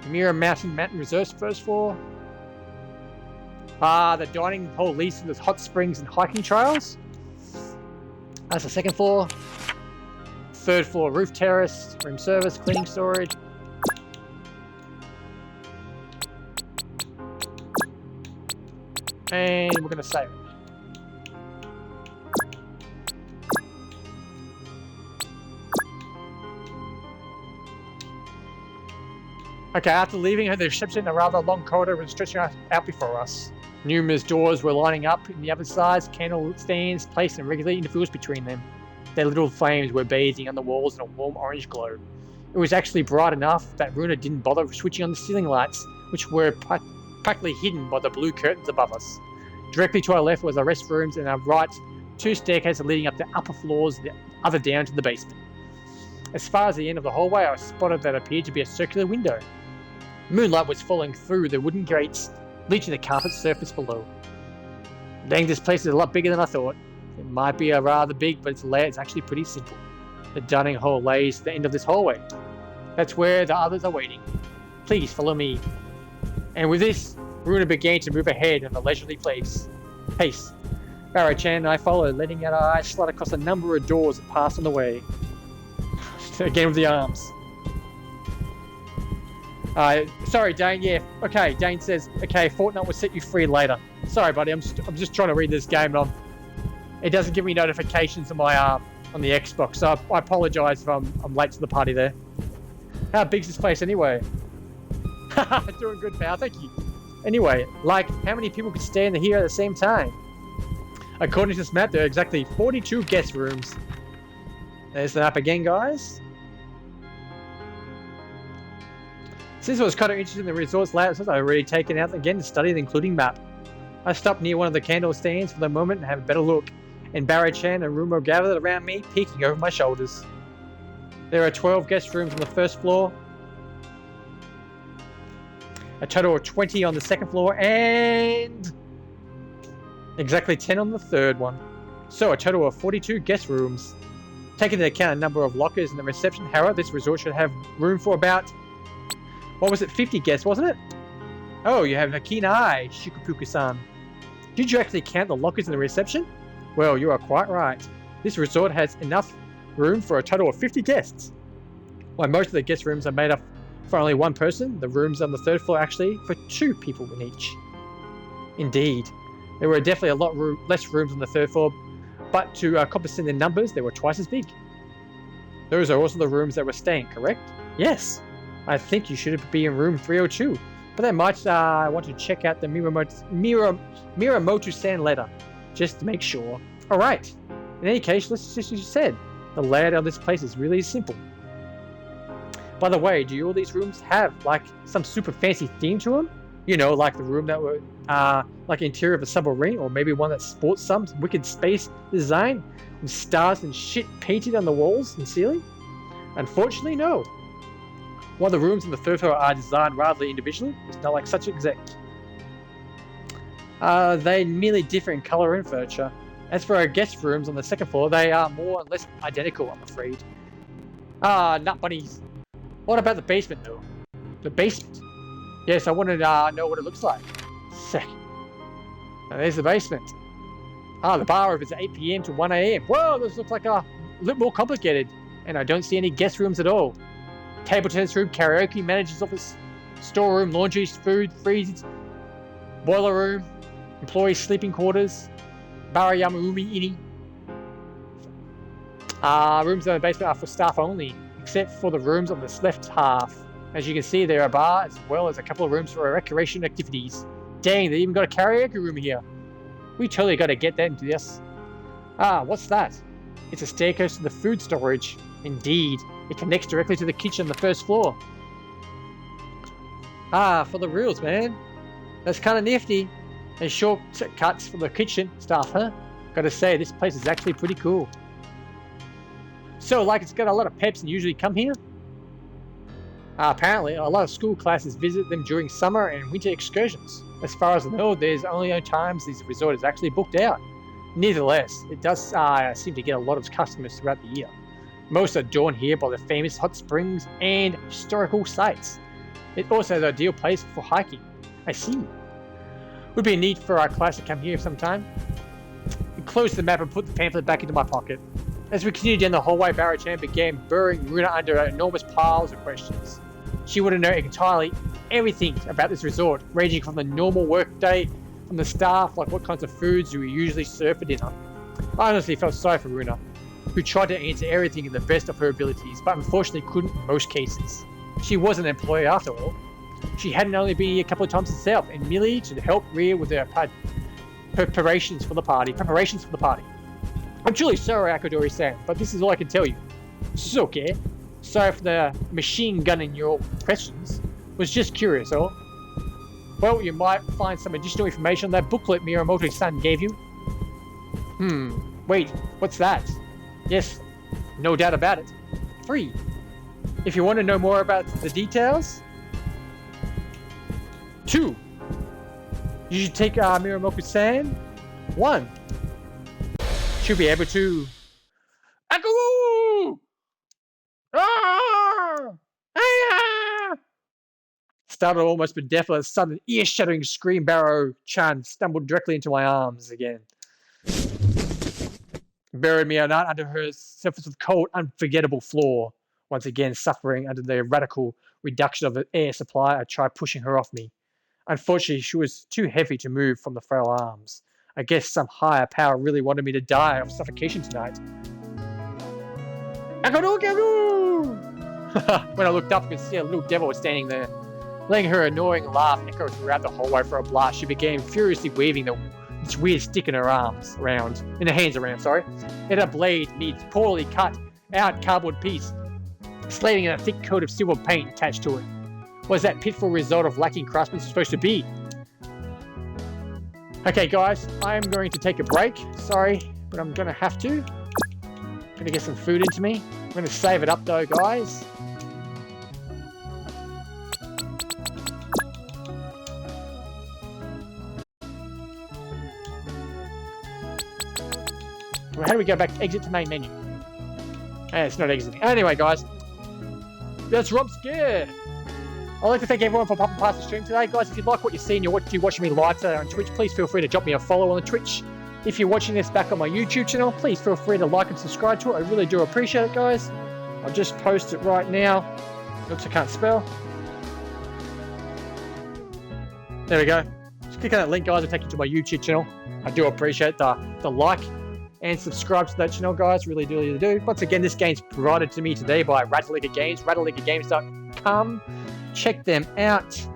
Mirror Mountain Reserve's first floor. The dining hall leads to the hot springs and hiking trails. That's the second floor. Third floor, roof terrace, room service, cleaning storage. And we're going to save it. Okay, after leaving the reception, a rather long corridor was stretching out before us. Numerous doors were lining up in the other sides, candle stands placed in regular intervals between them. Their little flames were bathing on the walls in a warm orange glow. It was actually bright enough that Runa didn't bother switching on the ceiling lights, which were practically hidden by the blue curtains above us. Directly to our left was the restrooms, and our right, 2 staircases leading up to upper floors, the other down to the basement. As far as the end of the hallway, I spotted that appeared to be a circular window. Moonlight was falling through the wooden grates, bleaching the carpet surface below. Dang, this place is a lot bigger than I thought. It might be a rather big, but its layout is actually pretty simple. The dining hall lays at the end of this hallway. That's where the others are waiting. Please follow me. And with this, Runa began to move ahead in a leisurely pace. Barra-chan and I followed, letting our eyes slide across a number of doors that passed on the way. Again with the arms. Sorry, Dane. Yeah, okay. Dane says, okay, Fortnite will set you free later. Sorry, buddy. I'm just trying to read this game, and it doesn't give me notifications on my on the Xbox. So I apologize if I'm late to the party there. How big's this place anyway? Doing good, pal. Thank you. Anyway, like, how many people could stand here at the same time? According to this map, there are exactly 42 guest rooms. There's the map again, guys. Since I was kind of interested in the resort's layouts, I already taken out again to study the including map. I stopped near one of the candle stands for the moment and have a better look, and Barry-chan and Rumo gathered around me, peeking over my shoulders. There are 12 guest rooms on the first floor, a total of 20 on the second floor, and exactly 10 on the third one. So a total of 42 guest rooms. Taking into account a number of lockers in the reception, however, this resort should have room for about, what was it, 50 guests, wasn't it? Oh, you have a keen eye, Shikupuku-san. Did you actually count the lockers in the reception? Well, you are quite right. This resort has enough room for a total of 50 guests. While most of the guest rooms are made up for only one person, the rooms on the third floor actually for 2 people in each. Indeed. There were definitely a lot less rooms on the third floor, but to compensate their numbers, they were twice as big. Those are also the rooms that were staying, correct? Yes. I think you should be in room 302, but I might want to check out the Miramoto-san letter, just to make sure. Alright. In any case, let's just as you said, the layout of this place is really simple. By the way, do all these rooms have, like, some super fancy theme to them? You know, like the room that were, like interior of a submarine, or maybe one that sports some wicked space design with stars and shit painted on the walls and ceiling? Unfortunately, no. While the rooms on the third floor are designed rather individually, it's not like such exact. They merely differ in colour and furniture. As for our guest rooms on the second floor, they are more or less identical, I'm afraid. Nut bunnies. What about the basement, though? The basement? Yes, I want to know what it looks like. Sick. Now, there's the basement. The bar opens at 8 PM to 1 AM. Whoa, this looks like a little more complicated. And I don't see any guest rooms at all. Table tennis room, karaoke, manager's office, storeroom, laundry, food, freeze, boiler room, employee sleeping quarters, Barayama Umi Ini. Rooms in the basement are for staff only, except for the rooms on this left half. As you can see, there are a bar as well as a couple of rooms for recreation activities. Dang, they even got a karaoke room here. We totally got to get that into this. What's that? It's a staircase to the food storage. Indeed, it connects directly to the kitchen on the first floor. For the reals, man. That's kind of nifty. And shortcuts for the kitchen staff, huh? Gotta say, this place is actually pretty cool. So, like, it's got a lot of peps and usually come here? Apparently, a lot of school classes visit them during summer and winter excursions. As far as I know, there's only times this resort is actually booked out. Nevertheless, it does seem to get a lot of customers throughout the year. Most are drawn here by the famous hot springs and historical sites. It also is an ideal place for hiking. I see. Would be neat for our class to come here sometime. I closed the map and put the pamphlet back into my pocket. As we continued down the hallway, Barry-chan began burying Runa under enormous piles of questions. She wanted to know entirely everything about this resort, ranging from the normal workday, from the staff, like what kinds of foods do we usually serve for dinner. I honestly felt sorry for Runa, who tried to answer everything in the best of her abilities, but unfortunately couldn't in most cases. She was an employee after all. She hadn't only been here a couple of times herself, and merely to help Rhea with her preparations for the party. I'm truly sorry, Akadori-san, but this is all I can tell you. It's okay. Sorry for the machine gunning your questions. Was just curious, oh? Well, you might find some additional information on that booklet Miramoto-san gave you. Wait, what's that? Yes, no doubt about it. Free. If you want to know more about the details. 2. You should take Miramoto-san. 1. Should be able to. Aku! Startled almost but deaf at a sudden ear-shattering scream, Barrow-chan stumbled directly into my arms again. Buried me a night under her surface of cold, unforgettable floor. Once again, suffering under the radical reduction of the air supply, I tried pushing her off me. Unfortunately, she was too heavy to move from the frail arms. I guess some higher power really wanted me to die of suffocation tonight. When I looked up, I could see a little devil was standing there. Letting her annoying laugh echo throughout the hallway for a blast, she began furiously waving this weird stick in her hands around. It had a blade made poorly cut out cardboard piece, slaving in a thick coat of silver paint attached to it. What is that pitiful result of lacking craftsmanship supposed to be? Okay, guys, I'm going to take a break. Sorry, but I'm going to have to. Going to get some food into me. I'm going to save it up, though, guys. Well, how do we go back? Exit to main menu. It's not exiting. Anyway, guys, that's Rob Scared. I'd like to thank everyone for popping past the stream today. Guys, if you like what you see and you're watching me live today on Twitch, please feel free to drop me a follow on the Twitch. If you're watching this back on my YouTube channel, please feel free to like and subscribe to it. I really do appreciate it, guys. I'll just post it right now. Oops, I can't spell. There we go. Just click on that link, guys. It'll take you to my YouTube channel. I do appreciate the like and subscribe to that channel, guys. Really do. Once again, this game's provided to me today by Ratalaika Games, ratalaikagames.com. Check them out.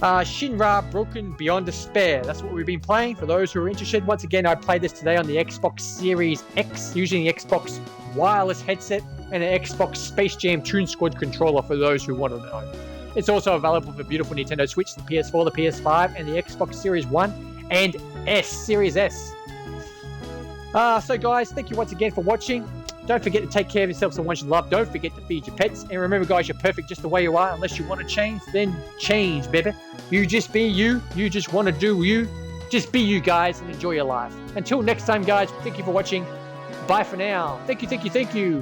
SHINRAI Broken Beyond Despair. That's what we've been playing. For those who are interested, once again, I played this today on the Xbox Series X using the Xbox wireless headset and an Xbox Space Jam Toon Squad controller for those who want to know. It's also available for beautiful Nintendo Switch, the PS4, the PS5, and the Xbox Series 1 and Series S. So guys, thank you once again for watching. Don't forget to take care of yourselves and ones you love. Don't forget to feed your pets. And remember, guys, you're perfect just the way you are. Unless you want to change, then change, baby. You just be you. You just want to do you. Just be you, guys, and enjoy your life. Until next time, guys, thank you for watching. Bye for now. Thank you.